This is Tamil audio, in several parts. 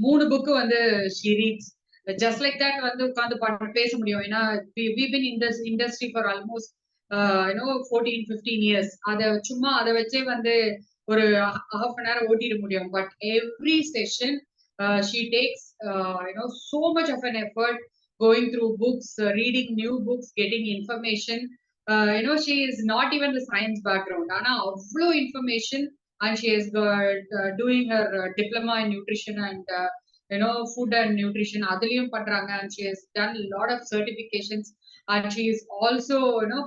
மூணு புக்கு வந்து she reads. Just like that வந்து உட்காந்து பேச முடியும். ஏன்னா we been in this industry for almost 14-15 years. அதை வச்சே வந்து ஒரு ஹாஃப் அன் ஹவர் ஓட்டிட முடியும். But every session she takes so much of an effort going through books, reading new books, getting information. She is not even the science background. ஆனா அவ்வளோ information, and she is doing her diploma in nutrition and food and nutrition அதுலயும் பண்றாங்க, and she has done a lot of certifications, and she is also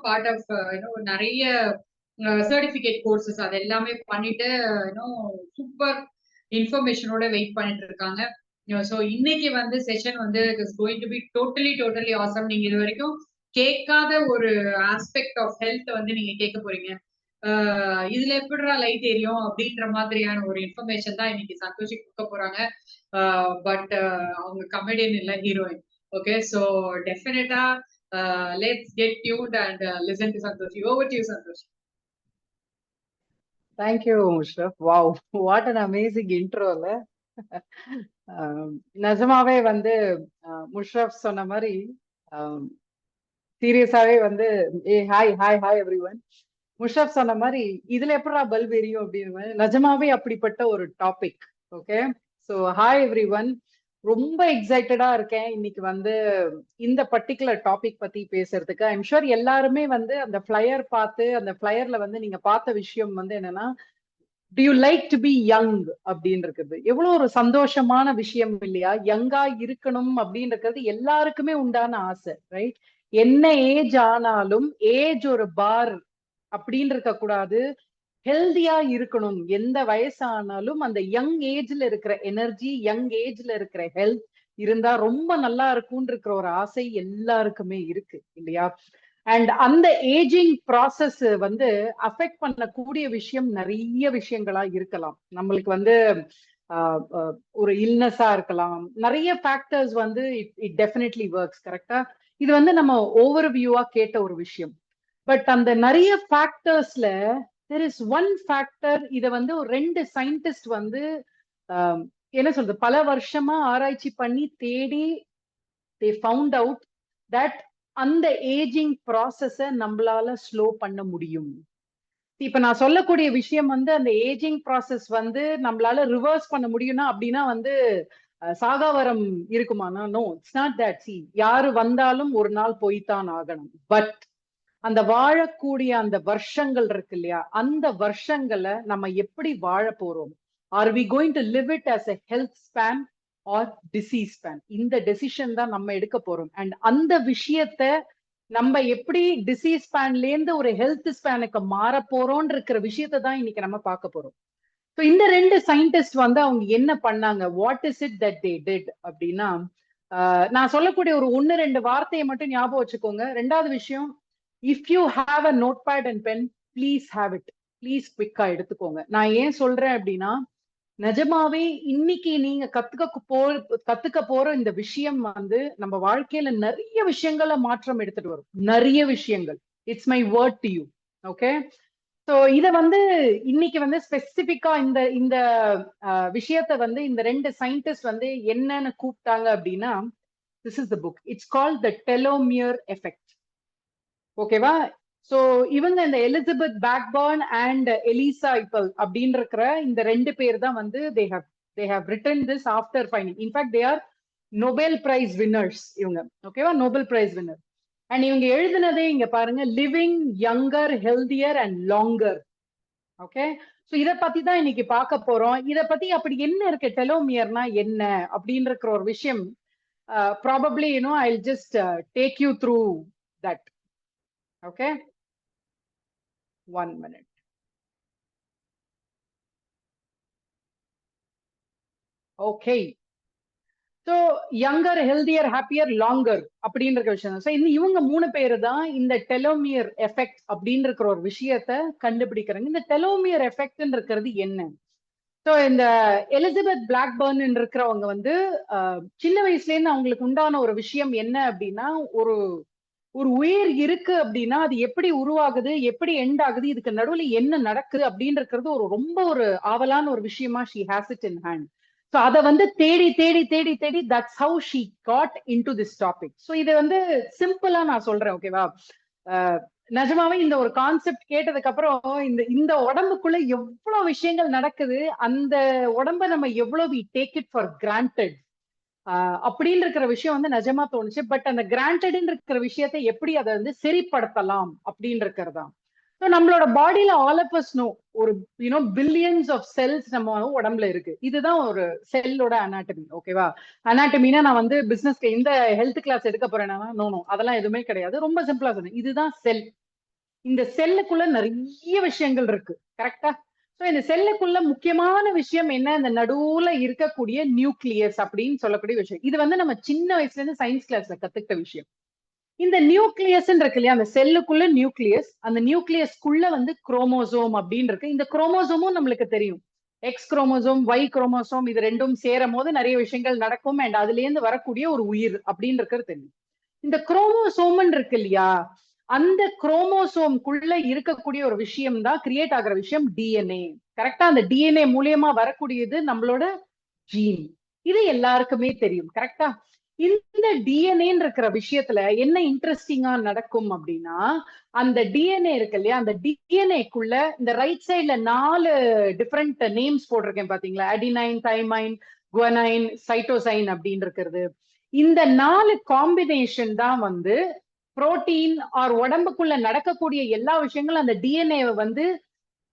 part of நிறைய சர்டிபிகேட் கோர்சஸ் அது எல்லாமே பண்ணிட்டு சூப்பர் இன்ஃபர்மேஷனோட வெயிட் பண்ணிட்டு இருக்காங்க. ஸோ இன்னைக்கு வந்து செஷன் வந்து it is going to be totally awesome. நீங்க இது வரைக்கும் கேட்காத ஒரு ஆஸ்பெக்ட் ஆஃப் ஹெல்த் வந்து நீங்க கேட்க போறீங்க. இதுல எப்படிடா லைட் எரியும் அப்படின்ற மாதிரியான ஒரு இன்ஃபர்மேஷன் தான் இன்னைக்கு சந்தோஷி கொடுக்க போறாங்க. பட் அவங்க கமெடியன் இல்ல, ஹீரோயின். ஓகே, ஸோ டெஃபினட்டா let's get tuned and listen to Santoshi. Over to you, Santoshi. Thank you, Mushraf. Wow, what an amazing intro. நிஜமாவே வந்து முஷ்ரஃப் சொன்ன மாதிரி சீரியஸாவே வந்து ஹாய் எவ்ரிவன். முஷ்ரஃப் சொன்ன மாதிரி இதுல எப்படா பல்ப் எரியும் அப்படின்னு நிஜமாவே அப்படிப்பட்ட ஒரு topic. Okay, so hi everyone. ரொம்ப எக்ஸைட்டடா இருக்கேன் இன்னைக்கு வந்து இந்த பர்டிகுலர் டாபிக் பத்தி பேசுறதுக்கு. ஐம் ஷூர் எல்லாருமே வந்து அந்த ஃபிளையர் பார்த்து, அந்த ஃபிளையர்ல வந்து நீங்க பார்த்த விஷயம் வந்து என்னன்னா, do you like to be young அப்படின்னு இருக்குது. எவ்வளவு ஒரு சந்தோஷமான விஷயம் இல்லையா? யங்கா இருக்கணும் அப்படின்றது எல்லாருக்குமே உண்டான ஆசை, ரைட்? என்ன ஏஜ் ஆனாலும் ஏஜ் ஒரு பார் அப்படின்னு இருக்க கூடாது. ஹெல்தியா இருக்கணும். எந்த வயசானாலும் அந்த யங் ஏஜ்ல இருக்கிற எனர்ஜி, யங் ஏஜ்ல இருக்கிற ஹெல்த் இருந்தா ரொம்ப நல்லா இருக்கும்னு இருக்கிற ஒரு ஆசை எல்லாருக்குமே இருக்கு இல்லையா? அண்ட் அந்த ஏஜிங் ப்ராசஸ் வந்து அஃபெக்ட் பண்ணக்கூடிய விஷயம் நிறைய விஷயங்களா இருக்கலாம். நம்மளுக்கு வந்து ஒரு இல்னஸா இருக்கலாம், நிறைய ஃபேக்டர்ஸ் வந்து இட் டெஃபினெட்லி ஒர்க்ஸ். கரெக்டா? இது வந்து நம்ம ஓவர் வியூவா கேட்ட ஒரு விஷயம். பட் அந்த நிறைய ஃபேக்டர்ஸ்ல தெர் இஸ் ஒன் ஃபேக்டர். இதை வந்து ஒரு 2 சயின்டிஸ்ட் வந்து என்ன சொல்றது, பல வருஷமா ஆராய்ச்சி பண்ணி தேடி they found out that அந்த ஏஜிங் ப்ராசஸ நம்மளால ஸ்லோ பண்ண முடியும். இப்ப நான் சொல்லக்கூடிய விஷயம் வந்து அந்த ஏஜிங் ப்ராசஸ் வந்து நம்மளால ரிவர்ஸ் பண்ண முடியும்னா அப்படின்னா வந்து சாகாவரம் இருக்குமானா? No, it's not that. See, யாரு வந்தாலும் ஒரு நாள் போய்தான் ஆகணும். பட் அந்த வாழக்கூடிய அந்த வருஷங்கள் இருக்கு இல்லையா, அந்த வருஷங்களை நம்ம எப்படி வாழ போறோம்? Are we going to live it as a health span or disease span? இந்த டெசிஷன் தான் நம்ம எடுக்க போறோம். அண்ட் அந்த விஷயத்த நம்ம எப்படி டிசீஸ் ஸ்பேன்ல இருந்து ஒரு ஹெல்த் ஸ்பேனுக்கு மாற போறோம்னு இருக்கிற விஷயத்த தான் இன்னைக்கு நம்ம பார்க்க போறோம். ஸோ இந்த 2 சயின்டிஸ்ட் வந்து அவங்க என்ன பண்ணாங்க, what is it that they did அப்படின்னா, நான் சொல்லக்கூடிய ஒரு 1-2 வார்த்தையை மட்டும் ஞாபகம் வச்சுக்கோங்க. 2வது விஷயம், if you have a note pad and pen, please have it. Please குவிக்கா எடுத்துக்கோங்க. நான் ஏன் சொல்றேன் அப்படின்னா, நிஜமாவே இன்னைக்கு நீங்க கத்துக்க போற இந்த விஷயம் வந்து நம்ம வாழ்க்கையில நிறைய விஷயங்களை மாற்றம் எடுத்துட்டு வரும். நிறைய விஷயங்கள். It's my word to you. Okay, so இத வந்து இன்னைக்கு வந்து ஸ்பெசிபிக்கா இந்த இந்த விஷயத்த வந்து இந்த 2 சயின்டிஸ்ட் வந்து என்னன்னு கூப்பிட்டாங்க அப்படின்னா, this is the book. It's called the telomere effect. ஓகேவா? சோ இவங்க இந்த எலிசபெத் பேக்பர்ன் அண்ட் எலிசா இப்பல் அப்படின்னு இருக்கிற இந்த 2 பேர் தான் வந்து they have written this after finding. In fact, they are Nobel prize winners இவங்க. ஓகேவா? Nobel prize winner. அண்ட் இவங்க எழுதினதே இங்க பாருங்க, living younger, healthier and longer. Okay, so இதை பத்தி தான் இன்னைக்கு பார்க்க போறோம். இதை பத்தி அப்படி என்ன இருக்கு, டெலோமியர்னா என்ன அப்படின்னு இருக்கிற ஒரு விஷயம் probably I'll just take you through that. Okay, 1 minute. Okay, so younger, healthier, happier, longer அப்படின்ற விஷயம். ஸோ இவங்க 3 பேரு தான் இந்த டெலோமியர் எஃபெக்ட் அப்படின்ற ஒரு விஷயத்த கண்டுபிடிக்கிறாங்க. இந்த டெலோமியர் எஃபெக்ட் இருக்கிறது என்ன? ஸோ இந்த எலிசபெத் பிளாக்பர்ன் இருக்கிறவங்க வந்து சின்ன வயசுல இருந்து அவங்களுக்கு உண்டான ஒரு விஷயம் என்ன அப்படின்னா, ஒரு ஒரு உயிர் இருக்கு அப்படின்னா அது எப்படி உருவாகுது, எப்படி எண்ட் ஆகுது, இதுக்கு நடுவுல என்ன நடக்குது அப்படின்றது ரொம்ப ஒரு ஆவலான ஒரு விஷயமா she has it in hand. So அதை வந்து தேடி தேடி தேடி தேடி that's how she got in to this topic. So இதை வந்து சிம்பிளா நான் சொல்றேன், ஓகேவா? நிஜமாவே இந்த ஒரு கான்செப்ட் கேட்டதுக்கு அப்புறம் இந்த இந்த உடம்புக்குள்ள எவ்வளவு விஷயங்கள் நடக்குது, அந்த உடம்ப நம்ம எவ்வளவு டேக் இட் ஃபார் கிராண்டட் அப்படின்னு இருக்கிற விஷயம் வந்து நிஜமா தோணுச்சு. பட் அந்த கிராண்டட்னு இருக்கிற விஷயத்தை எப்படி அதை வந்து சரிப்படுத்தலாம் அப்படின்னு இருக்கிறதா. ஸோ நம்மளோட பாடியில ஆல் ஆஃப் அஸ் நோ ஒரு பில்லியன்ஸ் ஆஃப் செல்ஸ் நம்ம உடம்புல இருக்கு. இதுதான் ஒரு செல்லோட அனாட்டமி, ஓகேவா? அனாட்டமினா நான் வந்து பிசினஸ்க்கு இந்த ஹெல்த் கிளாஸ் எடுக்க போறேன்னா நோ அதெல்லாம் எதுவுமே கிடையாது. ரொம்ப சிம்பிளா சொன்னேன், இதுதான் செல். இந்த செல்லுக்குள்ள நிறைய விஷயங்கள் இருக்கு, கரெக்டா? சோ இந்த செல்லுக்குள்ள முக்கியமான விஷயம் என்ன, இந்த நடுவுல இருக்கக்கூடிய நியூக்ளியஸ் அப்படின்னு சொல்லக்கூடிய விஷயம். இது வந்து நம்ம சின்ன வயசுல இருந்து சயின்ஸ் கிளாஸ்ல கத்துக்கிட்ட விஷயம். இந்த நியூக்ளியஸ் இருக்கு இல்லையா, அந்த செல்லுக்குள்ள நியூக்ளியஸ், அந்த நியூக்ளியஸ்க்குள்ள வந்து குரோமோசோம் அப்படின்னு இருக்கு. இந்த குரோமோசோமும் நம்மளுக்கு தெரியும், எக்ஸ் குரோமோசோம், ஒய் குரோமோசோம், இது ரெண்டும் சேரும் போது நிறைய விஷயங்கள் நடக்கும். அண்ட் அதுல இருந்து வரக்கூடிய ஒரு உயிர் அப்படின்னு இருக்கிறது தெரியும். இந்த குரோமோசோம் இருக்கு இல்லையா, அந்த குரோமோசோம்குள்ள இருக்கக்கூடிய ஒரு விஷயம் தான் கிரியேட் ஆகிற விஷயம் டிஎன்ஏ. கரெக்டா? அந்த டிஎன்ஏ மூலியமா வரக்கூடியது நம்மளோட ஜீன். இது எல்லாருக்குமே தெரியும், கரெக்டா? இந்த டிஎன்ஏ இருக்கிற விஷயத்துல என்ன இன்ட்ரெஸ்டிங்கா நடக்கும் அப்படின்னா, அந்த டிஎன்ஏ இருக்கு இல்லையா, அந்த டிஎன்ஏக்குள்ள இந்த ரைட் சைட்ல 4 டிஃப்ரெண்ட் நேம்ஸ் போட்டிருக்கேன் பாத்தீங்களா, அடினைன், தைமைன், குவனைன், சைட்டோசைன் அப்படின்னு இருக்கிறது. இந்த 4 காம்பினேஷன் தான் வந்து புரோட்டீன் ஆர் உடம்புக்குள்ள நடக்கக்கூடிய எல்லா விஷயங்களும் அந்த டிஎன்ஏ வந்து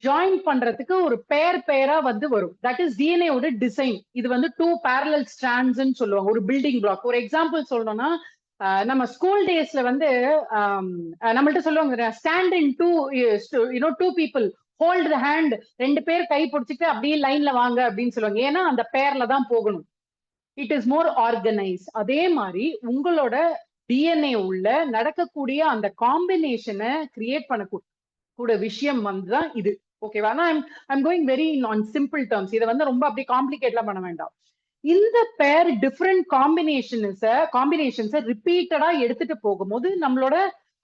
ஜாயின் பண்றதுக்கு ஒரு பேரா வந்து வரும். தட் இஸ் டிஎன்ஏவோட டிசைன். இது வந்து 2 parallel strands சொல்லுவாங்க, ஒரு பில்டிங் பிளாக். ஒரு எக்ஸாம்பிள் சொல்லணும்னா, நம்ம ஸ்கூல் டேஸ்ல வந்து நம்மள்ட்ட சொல்லுவாங்க, stand in two people hold the hand, 2 பேர் கை பிடிச்சிட்டு அப்படியே லைன்ல வாங்க அப்படின்னு சொல்லுவாங்க. ஏன்னா அந்த பேர்ல தான் போகணும். It is more organise. அதே மாதிரி உங்களோட டிஎன்ஏ உள்ள நடக்கக்கூடிய அந்த காம்பினேஷனை கிரியேட் பண்ணக்கூடிய விஷயம் வந்துதான் இது, ஓகேவா? I'm going very on simple terms. இதை வந்து ரொம்ப அப்படி காம்ப்ளிகேட்லாம் பண்ண வேண்டாம். இந்த பேர் டிஃப்ரெண்ட் காம்பினேஷன்ஸை ரிப்பீட்டடா எடுத்துட்டு போகும்போது நம்மளோட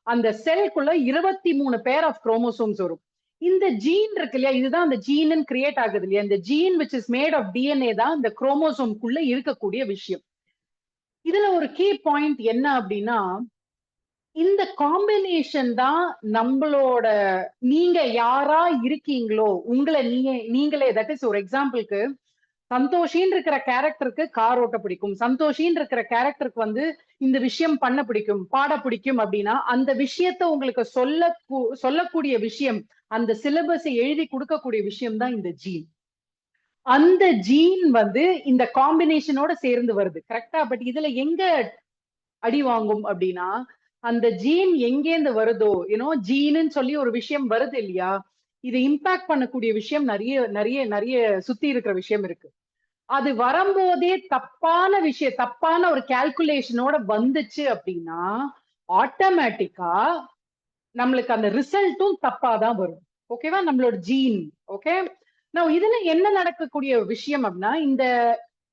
அந்த செல்குள்ள 23 பேர் ஆஃப் குரோமோசோம்ஸ் வரும். இந்த ஜீன் இருக்கு இல்லையா, இதுதான் அந்த ஜீன் கிரியேட் ஆகுது இல்லையா, இந்த gene which is made of DNA தான் இந்த குரோமோசோம்குள்ள இருக்கக்கூடிய விஷயம். இதுல ஒரு கீ பாயிண்ட் என்ன அப்படின்னா, இந்த காம்பினேஷன் தான் நம்மளோட, நீங்க யாரா இருக்கீங்களோ உங்களை நீங்களே, தட் இஸ் ஒரு எக்ஸாம்பிளுக்கு, சந்தோஷின்னு இருக்கிற கேரக்டருக்கு கார் ஓட்ட பிடிக்கும், சந்தோஷின்னு இருக்கிற கேரக்டருக்கு வந்து இந்த விஷயம் பண்ண பிடிக்கும், பாட பிடிக்கும் அப்படின்னா, அந்த விஷயத்த உங்களுக்கு சொல்லக்கூடிய விஷயம், அந்த சிலபஸை எழுதி கொடுக்கக்கூடிய விஷயம் தான் இந்த ஜீன். அந்த ஜீன் வந்து இந்த காம்பினேஷனோட சேர்ந்து வருது, கரெக்டா? பட் இதுல எங்க அடி வாங்கும் அப்படின்னா, அந்த ஜீன் எங்கேந்து வருதோ, ஜீனுன்னு சொல்லி ஒரு விஷயம் வருது இல்லையா, இதை இம்பாக்ட் பண்ணக்கூடிய விஷயம் நிறைய நிறைய நிறைய சுத்தி இருக்கிற விஷயம் இருக்கு. அது வரும்போதே தப்பான ஒரு கால்குலேஷனோட வந்துச்சு அப்படின்னா, ஆட்டோமேட்டிக்கா நம்மளுக்கு அந்த ரிசல்ட்டும் தப்பாதான் வரும், ஓகேவா? நம்மளோட ஜீன். ஓகே, நான் இதுல என்ன நடக்கக்கூடிய விஷயம் அப்படின்னா, இந்த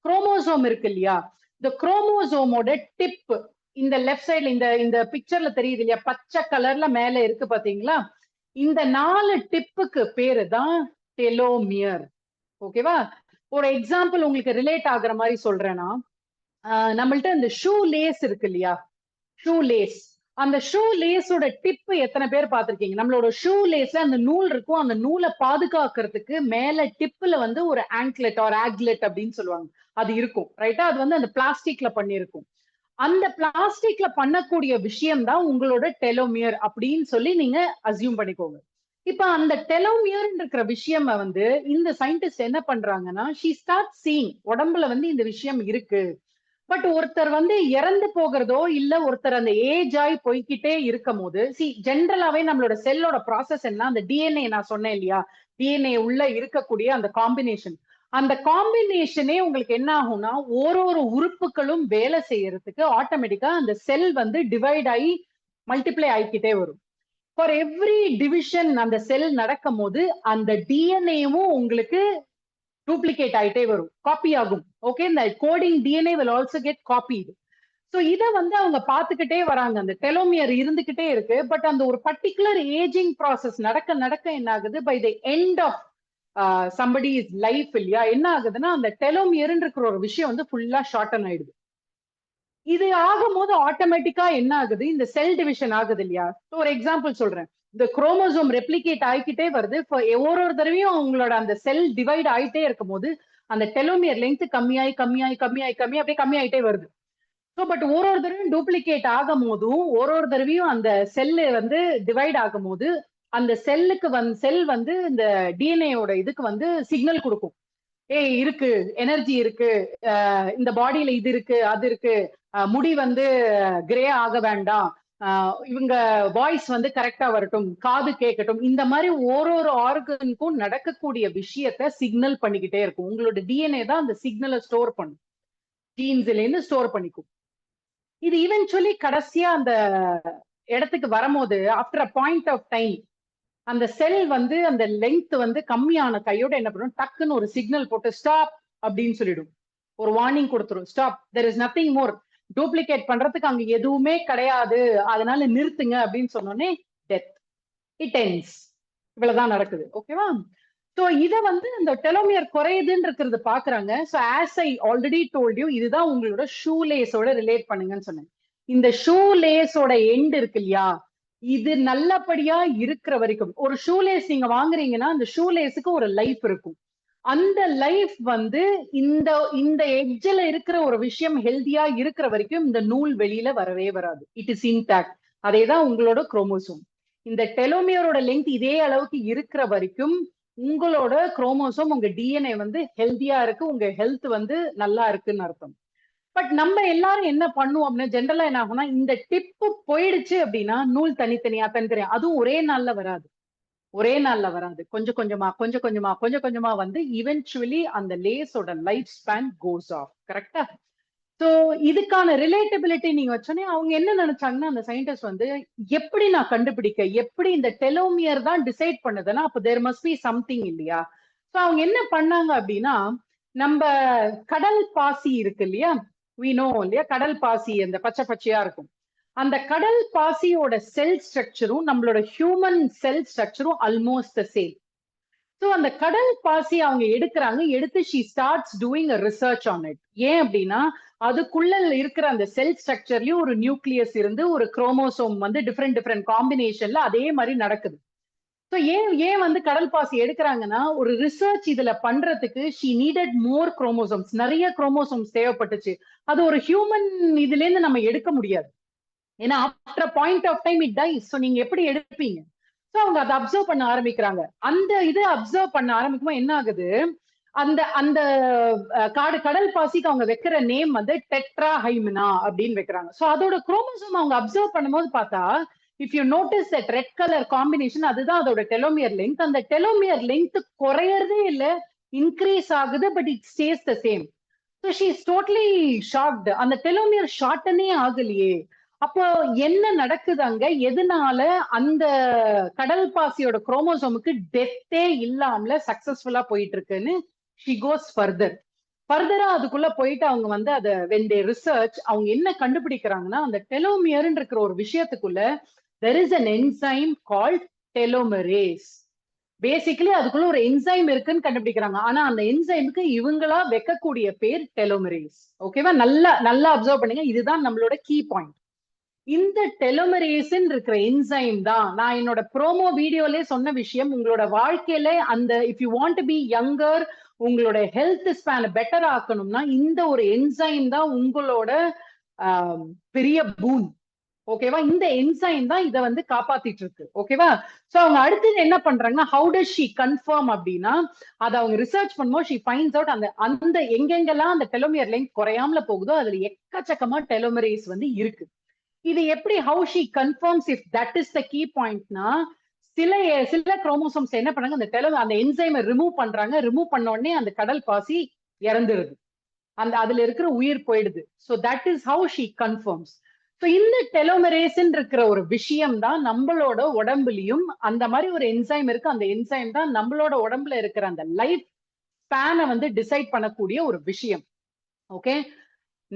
குரோமோசோம் இருக்கு இல்லையா, இந்த குரோமோசோமோட டிப் இந்த லெஃப்ட் சைட்ல இந்த பிக்சர்ல தெரியுது இல்லையா, பச்சை கலர்ல மேல இருக்கு பாத்தீங்களா, இந்த 4 டிப்புக்கு பேரு தான் டெலோமியர், ஓகேவா? ஒரு எக்ஸாம்பிள் உங்களுக்கு ரிலேட் ஆகுற மாதிரி சொல்றேன்னா, நம்மள்ட்ட இந்த ஷூ லேஸ் இருக்கு இல்லையா, ஷூ லேஸ், அந்த ஷூ லேஸோட டிப் எத்தனை பேர் பார்த்திருக்கீங்க? நம்மளோட ஷூ லேஸ்ல அந்த நூல் இருக்கும், அந்த நூலை பாதுகாக்கிறதுக்கு மேல டிப்ல வந்து ஒரு ஆங்க்லெட் ஆர் ஆக்லெட் அப்படின்னு சொல்லுவாங்க, அது இருக்கும், ரைட்டா? அது வந்து அந்த பிளாஸ்டிக்ல பண்ணிருக்கும். அந்த பிளாஸ்டிக்ல பண்ணக்கூடிய விஷயம் தான் உங்களோட டெலோமியர் அப்படின்னு சொல்லி நீங்க அசியூம் பண்ணிக்கோங்க. இப்ப அந்த டெலோமியர் இருக்கிற விஷயம் வந்து இந்த சயின்டிஸ்ட் என்ன பண்றாங்கன்னா, ஷீ ஸ்டார்ட் சீயிங், உடம்புல வந்து இந்த விஷயம் இருக்கு. பட் ஒருத்தர் வந்து இறந்து போகிறதோ இல்ல ஒருத்தர் அந்த ஏஜ் ஆகி போய்கிட்டே இருக்கும் போது, ஜென்ரலாவே நம்மளோட செல்லோட ப்ராசஸ் என்ன, அந்த டிஎன்ஏ நான் சொன்னேன் இல்லையா, டிஎன்ஏ உள்ள இருக்கக்கூடிய அந்த காம்பினேஷன், அந்த காம்பினேஷனே உங்களுக்கு என்ன ஆகும்னா, ஒரு உறுப்புகளும் வேலை செய்யறதுக்கு ஆட்டோமேட்டிக்கா அந்த செல் வந்து டிவைட் ஆகி மல்டிப்ளை ஆகிக்கிட்டே வரும். ஃபார் எவ்ரி டிவிஷன் அந்த செல் நடக்கும் போது அந்த டிஎன்ஏவும் உங்களுக்கு டூப்ளிகேட் ஆயிட்டே வரும், காப்பி ஆகும். ஓகே, இந்த coding DNA will also get copied. So இத வந்து அவங்க பாத்துக்கிட்டே வராங்க. அந்த டெலோமியர் இருந்துகிட்டே இருக்கு. பட் அந்த ஒரு பர்டிகுலர் ஏஜிங் ப்ராசஸ் நடக்க நடக்க என்ன ஆகுது, by the end of somebody is life இல்லையா, என்ன ஆகுதுன்னா அந்த டெலோமியர்ன்ற இருக்கிற ஒரு விஷயம் வந்து ஃபுல்லா ஷார்டன் ஆயிடுது. இது ஆகும்போது ஆட்டோமேட்டிக்கா என்ன ஆகுது, இந்த செல் டிவிஷன் ஆகுது இல்லையா. ஒரு எக்ஸாம்பிள் சொல்றேன். இந்த குரோமோசோம் ரெப்ளிகேட் ஆகிக்கிட்டே வருது. ஒரு தடவையும் அவங்களோட அந்த செல் டிவைட் ஆயிட்டே இருக்கும் போது அந்த டெலோமியர் லென்த் கம்மியாயி கம்மியாயி கம்மியாயி கம்மியாயி அப்படியே கம்மியாயிட்டே வருது. ஸோ பட் ஒரு தடவையும் டூப்ளிகேட் ஆகும் போதும் ஒரு தடவையும் அந்த செல்லு வந்து டிவைட் ஆகும் போது அந்த செல்லுக்கு செல் வந்து இந்த டிஎன்ஏயோட இதுக்கு வந்து சிக்னல் கொடுக்கும். ஏய் இருக்கு, எனர்ஜி இருக்கு, இந்த பாடியில இது இருக்கு அது இருக்கு, முடி வந்து கிரே ஆக வேண்டாம், இவங்க வாய்ஸ் வந்து கரெக்டா வரட்டும், காது கேட்கட்டும், இந்த மாதிரி ஒரு ஆர்கனுக்கும் நடக்கக்கூடிய விஷயத்த சிக்னல் பண்ணிக்கிட்டே இருக்கும். உங்களோட டிஎன்ஏ தான் அந்த சிக்னலை ஸ்டோர் பண்ணும், ஜீன்ஸ்ல இருந்து ஸ்டோர் பண்ணிக்கும். இது ஈவென்ச்சுவலி கடைசியா அந்த இடத்துக்கு வரும்போது after a point of time அந்த செல் வந்து அந்த லெங்த் வந்து கம்மியான கையோட என்ன பண்ணும், டக்குன்னு ஒரு சிக்னல் போட்டு ஸ்டாப் அப்படின்னு சொல்லிடும். ஒரு வார்னிங் கொடுத்துரும், stop, there is nothing more, duplicate பண்றதுக்கு அங்க எதுவுமே கிடையாது, அதனால நிறுத்துங்க அப்படின்னு சொன்னோடனே டெத், இட் எண்ட்ஸ். இவ்வளவுதான் நடக்குது. ஓகேவா. சோ இத வந்து இந்த டெலோமியர் குறையுதுன்னு இருக்கிறது பாக்குறாங்க. So as I already told you, இதுதான் உங்களோட ஷூ லேஸோட ரிலேட் பண்ணுங்கன்னு சொன்னேன். இந்த ஷூ லேஸோட எண்ட் இருக்கு இல்லையா, இது நல்லபடியா இருக்கிற வரைக்கும், ஒரு ஷூ லேஸ் நீங்க வாங்குறீங்கன்னா அந்த ஷூ லேஸுக்கு ஒரு லைஃப் இருக்கும். அந்த லைஃப் வந்து இந்த இந்த எட்ஜ்ல இருக்கிற ஒரு விஷயம் ஹெல்தியா இருக்கிற வரைக்கும் இந்த நூல் வெளியில வரவே வராது. It is intact. அதேதான் உங்களோட குரோமோசோம். இந்த டெலோமியரோட லெங்த் இதே அளவுக்கு இருக்கிற வரைக்கும் உங்களோட குரோமோசோம், உங்க டிஎன்ஏ வந்து ஹெல்தியா இருக்கு, உங்க ஹெல்த் வந்து நல்லா இருக்குன்னு அர்த்தம். பட் நம்ம எல்லாரும் என்ன பண்ணுவோம் அப்படின்னா, ஜென்ரலா என்ன ஆகும்னா, இந்த டிப்பு போயிடுச்சு அப்படின்னா நூல் தனித்தனியா தனித்தனியா, அதுவும் ஒரே நாள்ல வராது. ஒரே நாள்ல வராது. கொஞ்சம் கொஞ்சமா கொஞ்சம் கொஞ்சமா கொஞ்சம் கொஞ்சமா வந்து இவென்ச்சுவலி அந்த லேஸோட லைஃப் ஸ்பேன் கோஸ் ஆஃப். கரெக்டா. சோ இதுக்கான ரிலேட்டபிலிட்டி நீங்க வச்சோன்னே அவங்க என்ன நினைச்சாங்கன்னா, அந்த சயின்டிஸ்ட் வந்து எப்படி நான் கண்டுபிடிக்க, எப்படி இந்த டெலோமியர் தான் டிசைட் பண்ணுதுன்னா அப்ப தேர் மஸ்ட் பி சம்திங் இல்லையா. சோ அவங்க என்ன பண்ணாங்க அப்படின்னா, நம்ம கடல் பாசி இருக்கு இல்லையா, we know இல்லையா, கடல் பாசி அந்த பச்சை பச்சையா இருக்கும். அந்த கடல் பாசியோட செல் ஸ்ட்ரக்சரும் நம்மளோட ஹியூமன் செல் ஸ்ட்ரக்சரும் ஆல்மோஸ்ட் த சேம். ஸோ அந்த கடல் பாசி அவங்க எடுக்கிறாங்க, எடுத்து she starts doing a research on it. ஏன் அப்படின்னா அதுக்குள்ள இருக்கிற அந்த செல் ஸ்ட்ரக்சர்லயும் ஒரு நியூக்ளியஸ் இருந்து ஒரு குரோமோசோம் வந்து டிஃப்ரெண்ட் டிஃப்ரெண்ட் காம்பினேஷன்ல அதே மாதிரி நடக்குது. ஸோ ஏன் ஏன் வந்து கடல் பாசி எடுக்கிறாங்கன்னா, ஒரு ரிசர்ச் இதுல பண்றதுக்கு ஷி நீடட் மோர் குரோமோசோம்ஸ், நிறைய குரோமோசோம்ஸ் தேவைப்பட்டுச்சு. அது ஒரு ஹியூமன் இதுல இருந்து நம்ம எடுக்க முடியாது. ஏன்னா after point of time it dies. So நீங்க எப்படி எடுப்பீங்க. ஸோ அவங்க அதை அப்சர்வ் பண்ண ஆரம்பிக்கிறாங்க. அந்த இதை அப்சர்வ் பண்ண ஆரம்பிக்கும்போது என்ன ஆகுது, அந்த அந்த கடல் பாசிக்கு அவங்க வைக்கிற நேம் வந்து டெட்ராஹைமினா அப்படின்னு வைக்கிறாங்க. ஸோ அதோட குரோமோசோம் அவங்க அப்சர்வ் பண்ணும்போது பார்த்தா, if you notice that red colour combination, அதுதான் அதோட டெலோமியர் லெங்த். அந்த டெலோமியர் லெங்த் குறையறதே இல்லை, இன்க்ரீஸ் ஆகுது, but it stay the same. So she is totally shocked. அந்த டெலோமியர் ஷார்ட்டனே ஆகலையே, அப்போ என்ன நடக்குது அங்க, எதனால அந்த கடல் பாசியோட குரோமோசோமுக்கு டெத்தே இல்லாமல சக்சஸ்ஃபுல்லா போயிட்டு இருக்குன்னு ஷி கோஸ் ஃபர்தர். ஃபர்தரா அதுக்குள்ள போயிட்டு அவங்க வந்து அதை when they research அவங்க என்ன கண்டுபிடிக்கிறாங்கன்னா, அந்த டெலோமியர்ன்ற இருக்கிற ஒரு விஷயத்துக்குள்ள there is an enzyme called telomerase. Basically அதுக்குள்ள ஒரு என்சைம் இருக்குன்னு கண்டுபிடிக்கிறாங்க. ஆனா அந்த என்சைமுக்கு இவங்களா வைக்கக்கூடிய பேர் டெலோமரேஸ். ஓகேவா. நல்லா நல்லா அப்சர்வ் பண்ணுங்க, இதுதான் நம்மளோட கீ பாயிண்ட். இந்த டெலோமரேஸ் இருக்கிற என்சைம் தான் நான் என்னோட ப்ரோமோ வீடியோலே சொன்ன விஷயம். உங்களோட வாழ்க்கையில அந்த if you want to be younger, உங்களோட ஹெல்த் ஸ்பேன் பெட்டர் ஆக்கணும்னா இந்த ஒரு என்சைம் தான் உங்களோட பெரிய பூன். ஓகேவா. இந்த என்சைம் தான் இதை வந்து காப்பாத்திட்டு இருக்கு. ஓகேவா. சோ அவங்க அடுத்தது என்ன பண்றாங்கன்னா, ஹவு டஸ் ஷி கன்ஃபார்ம் அப்படின்னா, அதை அவங்க ரிசர்ச் பண்ணும்போது ஷி ஃபைண்ட்ஸ் அவுட் அந்த அந்த எங்கெங்கெல்லாம் அந்த டெலோமியர் லெங்த் குறையாமல போகுதோ அதுல எக்கச்சக்கமா டெலோமரேஸ் வந்து இருக்கு. இது எப்படி how she confirms if that is the key பாயிண்ட்னா, சில சில குரோமோசோம்ஸ் என்ன பண்ணாங்க, அந்த என்சைமை ரிமூவ் பண்றாங்க. ரிமூவ் பண்ண உடனே அந்த கடல் பாசி இறந்துருது, அந்த அதுல இருக்கிற உயிர் போயிடுது. So that is how she conforms. So இந்த டெலோமரேஸ் இருக்கிற ஒரு விஷயம் தான் நம்மளோட உடம்புலயும் அந்த மாதிரி ஒரு என்சைம் இருக்கு. அந்த என்சைம் தான் நம்மளோட உடம்புல இருக்கிற அந்த லைஃப் ஸ்பேனை வந்து டிசைட் பண்ணக்கூடிய ஒரு விஷயம். ஓகே.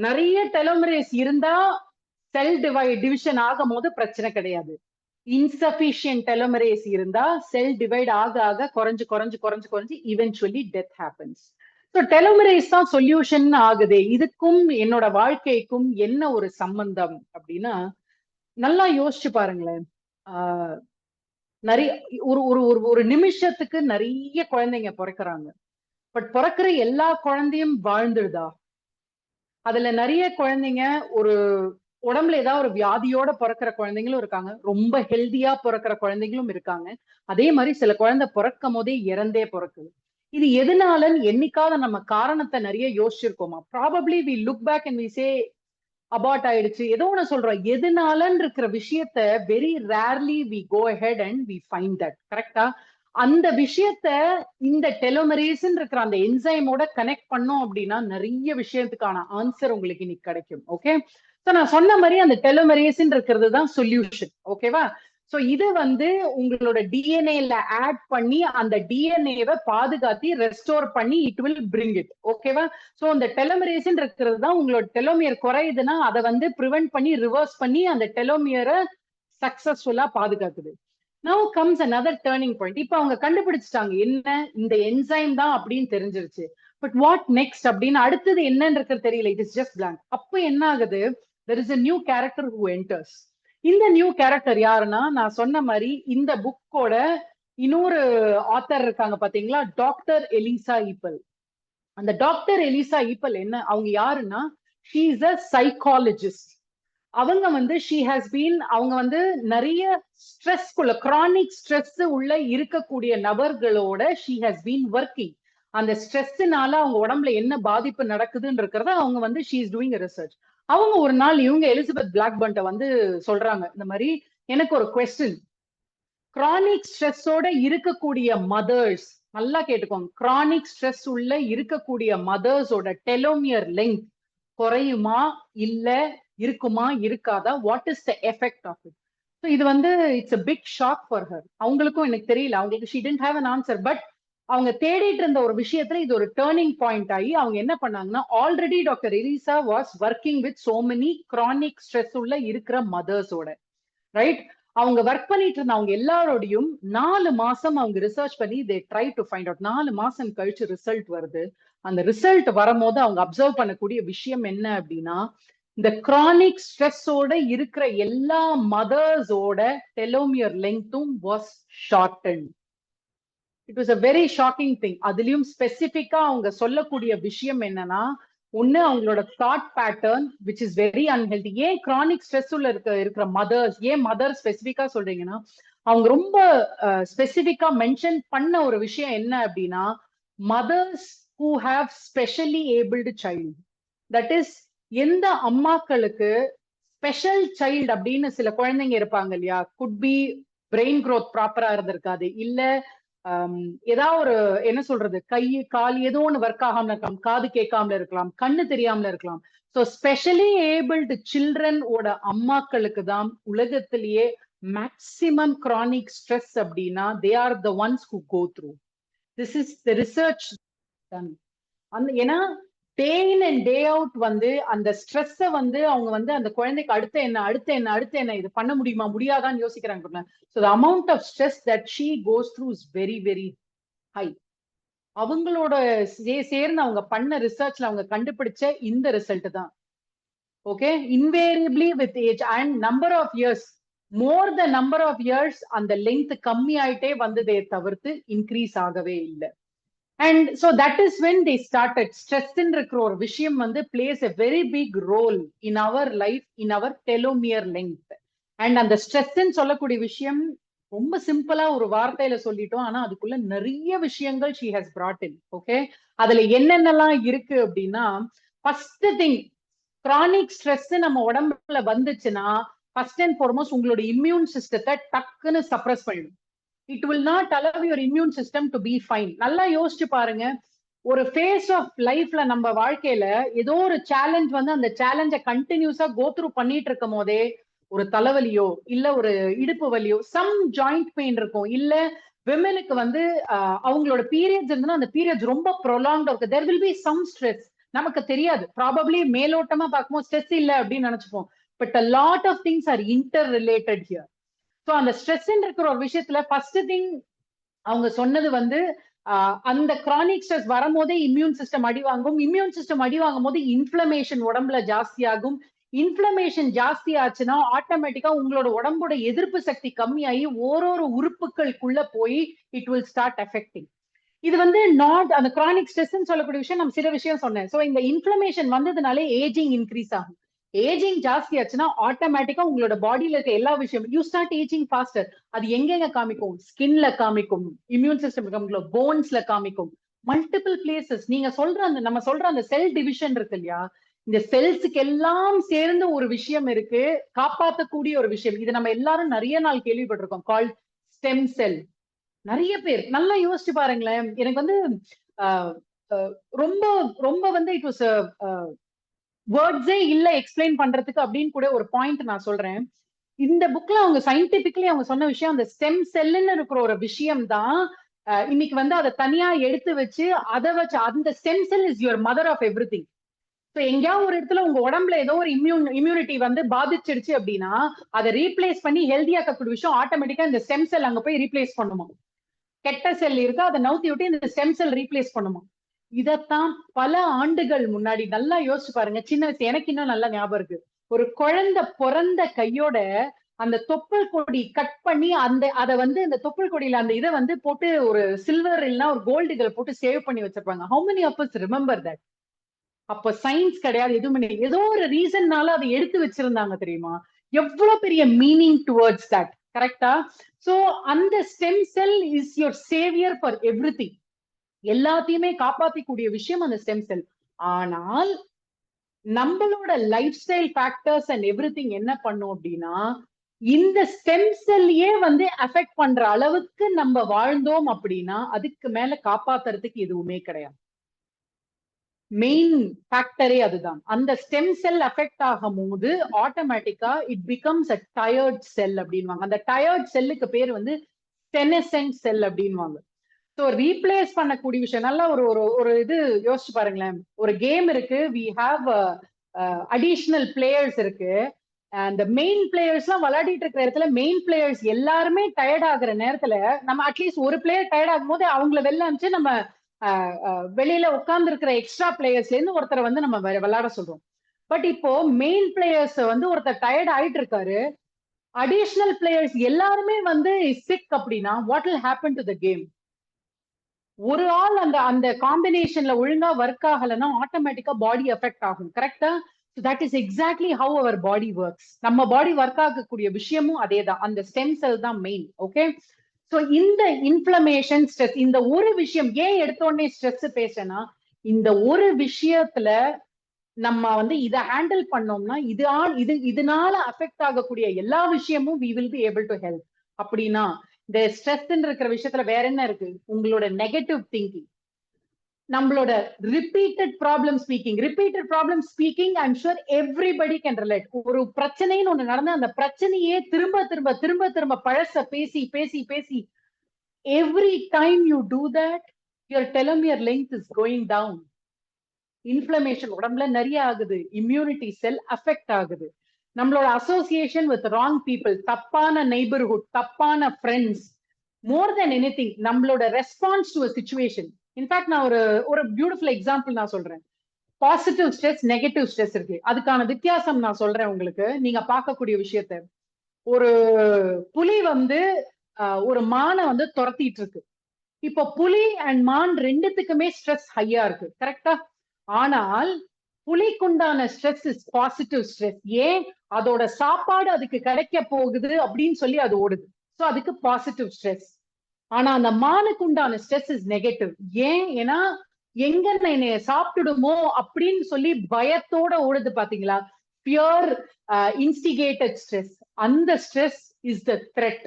நிறைய டெலோமரேஸ் இருந்தா செல் டிவிஷன் ஆகும் போது பிரச்சனை கிடையாது. இன்சபிஷியன்ட் டெலோமரேஸ் இருந்தா செல் டிவைட் ஆக ஆக குறைஞ்சு குறைஞ்சு குறைஞ்சு குறைஞ்சு இவென்ச்சுவலி டெத் ஹேப்பன்ஸ். ஸோ டெலோமரேஸ் தான் சொல்யூஷன் ஆகுது. இதுக்கும் என்னோட வாழ்க்கைக்கும் என்ன ஒரு சம்பந்தம் அப்படின்னா, நல்லா யோசிச்சு பாருங்களேன். நிறைய ஒரு ஒரு ஒரு ஒரு நிமிஷத்துக்கு நிறைய குழந்தைங்க பிறக்கிறாங்க. பட் பிறக்கிற எல்லா குழந்தையும் வாழ்ந்துடுதா? அதுல நிறைய குழந்தைங்க ஒரு உடம்புல ஏதாவது ஒரு வியாதியோட பிறக்கிற குழந்தைங்களும் இருக்காங்க, ரொம்ப ஹெல்தியா பிறக்கிற குழந்தைங்களும் இருக்காங்க. அதே மாதிரி சில குழந்தை பிறக்கும் போதே இறந்தே பிறக்குது. இது எதனாலன்னு என்னைக்காவது நம்ம காரணத்தை நிறைய யோசிச்சிருக்கோமா? Probably we look back and we say abort ஆயிடுச்சு, ஏதோ ஒண்ணு சொல்றோம். எதனாலன்னு இருக்கிற விஷயத்த very rarely we go ahead and we find that. கரெக்டா? அந்த விஷயத்த இந்த டெலோமரேஸ் இருக்கிற அந்த என்சைமோட கனெக்ட் பண்ணோம் அப்படின்னா நிறைய விஷயத்துக்கான ஆன்சர் உங்களுக்கு இன்னைக்கு கிடைக்கும். ஓகே, சோ நான் சொன்ன மாதிரி அந்த டெலோமரேஸ் இருக்கிறது தான் சொல்யூஷன். ஓகேவா? சோ இது உங்களோட டிஎன்ஏல ஆட் பண்ணி அந்த டிஎன்ஏவை பாதுகாத்தி ரெஸ்டோர் பண்ணி இட் வில் பிரிங் இட். ஓகேவா? சோ அந்த டெலோமரேஸ் இருக்கிறது தான் உங்களோட டெலோமியர் குறையுதுன்னா அதை ப்ரிவென்ட் பண்ணி ரிவர்ஸ் பண்ணி அந்த டெலோமியரை சக்சஸ்ஃபுல்லா பாதுகாக்குது. Now comes another turning point. இப்ப அவங்க கண்டுபிடிச்சிட்டாங்க என்ன இந்த என்சைம் தான் அப்படின்னு தெரிஞ்சிருச்சு. பட் வாட் நெக்ஸ்ட் அப்படின்னு அடுத்தது என்னன்றது தெரியல. It is just blank. அப்ப என்ன ஆகுது? there is a new character who enters. இந்த நியூ கேரக்டர் யாருன்னா, நான் சொன்ன மாதிரி இந்த புக்கோட இன்னொரு ஆத்தர் இருக்காங்க பாத்தீங்களா, டாக்டர் எலிசா ஈப்பல். அந்த டாக்டர் எலிசா ஈப்பல் என்ன, அவங்க யாருன்னா, she is a psychologist. அவங்க she has been அவங்க நிறைய ஸ்ட்ரெஸ்க்குள்ள கிரானிக் ஸ்ட்ரெஸ் உள்ள இருக்கக்கூடிய நபர்களோட she has been working. அந்த ஸ்ட்ரெஸ்னால அவங்க உடம்புல என்ன பாதிப்பு நடக்குதுன்னு இருக்கிறத அவங்க she is doing a research. அவங்க ஒரு நாள் இவங்க எலிசபெத் பிளாக்பர்ன்ட்ட சொல்றாங்க, இந்த மாதிரி எனக்கு ஒரு கொஸ்டின். கிரானிக் ஸ்ட்ரெஸ்ஸோட இருக்கக்கூடிய மதர்ஸ், நல்லா கேட்டுக்கோங்க, கிரானிக் ஸ்ட்ரெஸ் உள்ள இருக்கக்கூடிய மதர்ஸோட டெலோமியர் லெங்த் குறையுமா இல்ல இருக்குமா இருக்காதா? What is the effect of it? So இது it's a big shock for her. அவங்களுக்கும் எனக்கு தெரியல, அவங்களுக்கு she didn't have an answer. But அவங்க தேடிட்டு இருந்த ஒரு விஷயத்துல இது ஒரு டேர்னிங் பாயிண்ட் ஆகி அவங்க என்ன பண்ணாங்கன்னா, already doctor Elissa was working with so many chronic stress உள்ள இருக்கிற மதர்ஸோட, ரைட்? அவங்க ஒர்க் பண்ணிட்டு இருந்த அவங்க எல்லாரோடையும் 4 மாசம் அவங்க ரிசர்ச் பண்ணி they try to find out. 4 மாசம் கழிச்சு ரிசல்ட் வருது. அந்த ரிசல்ட் வரும்போது அவங்க அப்சர்வ் பண்ணக்கூடிய விஷயம் என்ன அப்படின்னா, இந்த கிரானிக் ஸ்ட்ரெஸ்ஸோட இருக்கிற எல்லா மதர்ஸோட டெலோமியர் லெங்த்தும் was shorten. It was a very shocking thing. அதுலயும் ஸ்பெசிபிக்கா அவங்க சொல்லக்கூடிய விஷயம் என்னன்னா, ஒண்ணு அவங்களோட thought pattern which is very unhealthy. ஏன் கிரானிக் ஸ்ட்ரெஸ் உள்ள இருக்கிற மதர்ஸ், ஏன் மதர் ஸ்பெசிபிக்கா சொல்றீங்கன்னா, அவங்க ரொம்ப ஸ்பெசிபிக்கா மென்ஷன் பண்ண ஒரு விஷயம் என்ன அப்படின்னா, mothers who have specially abled child. that is, எந்த அம்மாக்களுக்கு ஸ்பெஷல் சைல்டு அப்படின்னு சில குழந்தைங்க இருப்பாங்க இல்லையா, குட் பி பிரெயின் க்ரோத் ப்ராப்பரா இருந்திருக்காது, இல்ல ஏதாவது ஒரு என்ன சொல்றது, கை கால் ஏதோ ஒன்று ஒர்க் ஆகாம இருக்கலாம், காது கேட்காமல இருக்கலாம், கண்ணு தெரியாமல இருக்கலாம். ஸோ ஸ்பெஷலி ஏபிள்டு சில்ட்ரன் ஓட அம்மாக்களுக்கு தான் உலகத்திலேயே மேக்சிமம் கிரானிக் ஸ்ட்ரெஸ் அப்படின்னா they are the ones who go through. This is the research done. ஏன்னா day in and day out அந்த ஸ்ட்ரெஸ்ஸை அவங்க அந்த குழந்தைக்கு அடுத்து என்ன அடுத்து என்ன அடுத்து என்ன இது பண்ண முடியுமா முடியாதான்னு யோசிக்கிறாங்க. So the amount of stress that she goes through is very very high. அவங்களோட சேர்ந்து அவங்க பண்ண ரிசர்ச்ல அவங்க கண்டுபிடிச்ச இந்த ரிசல்ட் தான். Okay, invariably with age and number of years, more the number of years அந்த லெங்த் கம்மி ஆயிட்டே வந்ததே தவிர்த்து இன்க்ரீஸ் ஆகவே இல்லை. And so that is when they started. Stress in ஒரு விஷயம் plays a very big role in our life, in our telomere length. And அந்த stress சொல்லக்கூடிய விஷயம் ரொம்ப சிம்பிளா ஒரு வார்த்தையில சொல்லிட்டோம், ஆனா அதுக்குள்ள நிறைய விஷயங்கள் she has brought in. Okay, அதுல என்னென்னலாம் இருக்கு அப்படின்னா, ஃபர்ஸ்ட் திங், கிரானிக் ஸ்ட்ரெஸ் நம்ம உடம்புல வந்துச்சுன்னா ஃபர்ஸ்ட் அண்ட் ஃபார்மோஸ்ட் உங்களோட இம்யூன் சிஸ்டத்தை டக்குன்னு சப்ரஸ் பண்ணிடும். It will not allow your immune system to be fine. நல்லா யோசிச்சு பாருங்க, ஒரு ஃபேஸ் ஆஃப் லைஃப்ல நம்ம வாழ்க்கையில ஏதோ ஒரு சேலஞ்ச் அந்த சேலஞ்சை கண்டினியூஸா கோ த்ரூ பண்ணிட்டு இருக்கும் போதே ஒரு தலைவலியோ இல்ல ஒரு இடுப்பு வலியோ சம் ஜாயிண்ட் பெயின் இருக்கும், இல்ல விமனுக்கு அவங்களோட பீரியட்ஸ் இருந்ததுன்னா அந்த பீரியட்ஸ் ரொம்ப ப்ரொலாங்டா இருக்கு, there will be some stress. நமக்கு தெரியாது. ப்ராபப்ளி மேலோட்டமா பார்க்கும்போது ஸ்ட்ரெஸ் இல்ல அப்படின்னு நினைச்சுப்போம். But a lot of things are interrelated here. So அந்த ஸ்ட்ரெஸ் இருக்கிற ஒரு விஷயத்துல ஃபர்ஸ்ட் திங் அவங்க சொன்னது வந்து அந்த கிரானிக் ஸ்ட்ரெஸ் வரும்போதே இம்யூன் சிஸ்டம் அடி வாங்கும். இம்யூன் சிஸ்டம் அடி வாங்கும் போது இன்ஃப்ளமேஷன் உடம்புல ஜாஸ்தியாகும். இன்ஃப்ளமேஷன் ஜாஸ்தி ஆச்சுன்னா ஆட்டோமேட்டிக்கா உங்களோட உடம்போட எதிர்ப்பு சக்தி கம்மியாகி ஓரொரு உறுப்புகளுக்குள்ள போய் இட் வில் ஸ்டார்ட் எஃபெக்டிங். இது வந்து நாட் அந்த கிரானிக் ஸ்ட்ரெஸ் சொல்லக்கூடிய விஷயம் நம்ம சில விஷயம் சொன்னேன். ஸோ இந்த இன்ஃப்ளமேஷன் வந்ததுனாலே ஏஜிங் இன்க்ரீஸ் ஆகும். ஏஜிங் ஜாஸ்தி ஆச்சுன்னா ஆட்டோமேட்டிக்கா உங்களோட பாடியில இருக்க எல்லா விஷயம் யூ ஸ்டார்ட் ஏஜிங் ஃபாஸ்டர். அது எங்கெங்க காமிக்கும்? ஸ்கின்ல காமிக்கும், இம்யூன் சிஸ்டம் காமிக்கும், போன்ஸ்ல காமிக்கும், மல்டிபிள் பிளேசஸ். நீங்க சொல்ற அந்த நம்ம சொல்ற அந்த செல் டிவிஷன் இருக்கு இல்லையா, இந்த செல்ஸுக்கு எல்லாம் சேர்ந்து ஒரு விஷயம் இருக்கு, காப்பாற்றக்கூடிய ஒரு விஷயம். இது நம்ம எல்லாரும் நிறைய நாள் கேள்விப்பட்டிருக்கோம், கால் ஸ்டெம் செல். நிறைய பேர் நல்லா யோசிச்சு பாருங்களேன். எனக்கு வந்து ரொம்ப ரொம்ப வந்து இட் வாஸ் வேர்ட்ஸே இல்ல எக்ஸ்பிளைன் பண்றதுக்கு அப்படின்னு கூட ஒரு பாயிண்ட் நான் சொல்றேன். இந்த புக்ல அவங்க சயின்டிபிக்கலி அவங்க சொன்ன விஷயம் அந்த ஸ்டெம் செல்லுன்னு இருக்கிற ஒரு விஷயம் தான். இன்னைக்கு வந்து அதை தனியா எடுத்து வச்சு அதை வச்சு அந்த stem cell is your mother of everything. So எங்கேயாவது ஒரு இடத்துல உங்க உடம்புல ஏதோ ஒரு இம்யூனிட்டி வந்து பாதிச்சிடுச்சு அப்படின்னா அதை ரீப்ளேஸ் பண்ணி ஹெல்தியாக்கக்கூடிய விஷயம் ஆட்டோமேட்டிக்கா இந்த ஸ்டெம் செல் அங்க போய் ரீப்ளேஸ் பண்ணுமா. கெட்ட செல் இருக்கா அதை நவுத்தி விட்டு இந்த ஸ்டெம் செல் ரீப்ளேஸ் பண்ணுமா. இதத்தான் பல ஆண்டுகள் முன்னாடி நல்லா யோசிச்சு பாருங்க. சின்ன வயசு எனக்கு இன்னும் நல்லா ஞாபகம் இருக்கு. ஒரு குழந்தை பிறந்த கையோட அந்த தொப்புள் கொடி கட் பண்ணி அதை வந்து இந்த தொப்புள் கொடியில அந்த இதை வந்து போட்டு ஒரு சில்வர் இல்லைன்னா ஒரு கோல்டு இதில் போட்டு சேவ் பண்ணி வச்சிருப்பாங்க. How many of us remember that? அப்ப சயின்ஸ் கிடையாது, எதுவுமே ஏதோ ஒரு ரீசன்னால அதை எடுத்து வச்சிருந்தாங்க தெரியுமா. எவ்வளவு பெரிய மீனிங் டுவர்ட்ஸ் தட். கரெக்டா? சோ அந்த stem cell is your Xavier for everything. எல்லாத்தையுமே காப்பாத்திக்கூடிய விஷயம் அந்த ஸ்டெம் செல். ஆனால் நம்மளோட life style factors and everything என்ன பண்ணும் அப்படின்னா இந்த ஸ்டெம் செல்லையே வந்து அஃபெக்ட் பண்ற அளவுக்கு நம்ம வாழ்ந்தோம் அப்படின்னா அதுக்கு மேல காப்பாத்துறதுக்கு எதுவுமே கிடையாது. மெயின் ஃபேக்டரே அதுதான். அந்த ஸ்டெம் செல் அஃபெக்ட் ஆகும் போது ஆட்டோமேட்டிக்கா இட் பிகம்ஸ் அ டயர்ட் செல் அப்படின்வாங்க. அந்த டயர்ட் செல்லுக்கு பேர் வந்து செனசென்ட் செல் அப்படின்வாங்க. ஸோ ரீப்ளேஸ் பண்ணக்கூடிய விஷயம் நல்லா ஒரு ஒரு ஒரு இது யோசிச்சு பாருங்களேன். ஒரு கேம் இருக்கு, வி ஹாவ் அடிஷனல் பிளேயர்ஸ் இருக்கு. அந்த மெயின் பிளேயர்ஸ் எல்லாம் விளையாடிட்டு இருக்கிற இடத்துல மெயின் பிளேயர்ஸ் எல்லாருமே டயர்ட் ஆகுற நேரத்துல நம்ம அட்லீஸ்ட் ஒரு பிளேயர் டயர்ட் ஆகும் போது அவங்கள வெளில அனுப்பிச்சு நம்ம வெளியில உட்கார்ந்து இருக்கிற எக்ஸ்ட்ரா பிளேயர்ஸ்ல இருந்து ஒருத்தரை வந்து நம்ம விளையாட சொல்றோம். பட் இப்போ மெயின் பிளேயர்ஸ் வந்து ஒருத்தர் டயர்ட் ஆயிட்டு இருக்காரு, அடிஷனல் பிளேயர்ஸ் எல்லாருமே வந்து சிக் அப்படின்னா what will happen to the game? ஒரு ஆள் அந்த அந்த காம்பினேஷன்ல ஒழுங்கா ஒர்க் ஆகலைன்னா ஆட்டோமேட்டிக்கா பாடி எஃபெக்ட் ஆகும். கரெக்டா? So that is exactly how our body works. நம்ம பாடி ஒர்க் ஆகக்கூடிய விஷயமும் அதே தான். அந்த ஸ்டெம் செல் தான் மெயின். ஓகே, சோ இந்த இன்ஃப்ளமேஷன் ஸ்ட்ரெஸ் இந்த ஒரு விஷயம் ஏன் எடுத்தோடனே ஸ்ட்ரெஸ் பேசுறேன்னா இந்த ஒரு விஷயத்துல நம்ம வந்து இதை ஹேண்டில் பண்ணோம்னா இதனால அஃபெக்ட் ஆகக்கூடிய எல்லா விஷயமும் we will be able to help. அப்படின்னா இந்த ஸ்ட்ரெஸ் இருக்கிற விஷயத்துல வேற என்ன இருக்கு? உங்களோட நெகட்டிவ் திங்கிங், நம்மளோட repeated problem speaking I'm sure everybody can relate. ஒரு பிரச்சனைன்னு ஒண்ணு நடந்தா அந்த பிரச்சனையே திரும்ப திரும்ப திரும்ப திரும்ப பழச பேசி பேசி பேசி every time you do that your telomere length is going down. Inflammation உடம்புல நிறைய ஆகுது, இம்யூனிட்டி செல் அஃபெக்ட் ஆகுது, நம்மளோட அசோசியேஷன் வித் ராங் பீப்புள், தப்பான நெய்பர்ஹுட், தப்பான ஃப்ரெண்ட்ஸ், மோர் தென் எனிதிங் நம்மளோட response to a situation. In fact நான் ஒரு பியூட்டிஃபுல் எக்ஸாம்பிள் நான் சொல்றேன். பாசிட்டிவ் ஸ்ட்ரெஸ், நெகட்டிவ் ஸ்ட்ரெஸ் இருக்கு. அதுக்கான வித்தியாசம் நான் சொல்றேன் உங்களுக்கு, நீங்க பார்க்கக்கூடிய விஷயத்த. ஒரு புலி வந்து ஒரு மானை வந்து துரத்திட்டு இருக்கு. இப்போ புலி அண்ட் மான் ரெண்டுத்துக்குமே ஸ்ட்ரெஸ் ஹையா இருக்கு. கரெக்டா? ஆனால் புலிக்குண்டான ஸ்ட்ரெஸ் இஸ் பாசிட்டிவ் ஸ்ட்ரெஸ். ஏன்? அதோட சாப்பாடு அதுக்கு கிடைக்க போகுது அப்படின்னு சொல்லி அது ஓடுது. சோ அதுக்கு பாசிட்டிவ் ஸ்ட்ரெஸ். ஆனா அந்த மானுக்கு உண்டான ஸ்ட்ரெஸ் இஸ் நெகட்டிவ். ஏன்? ஏன்னா எங்க என்னைய சாப்பிட்டுடுமோ அப்படின்னு சொல்லி பயத்தோட ஓடுது. பாத்தீங்களா? Pure instigated stress. அந்த ஸ்ட்ரெஸ் இஸ் த த்ரெட்.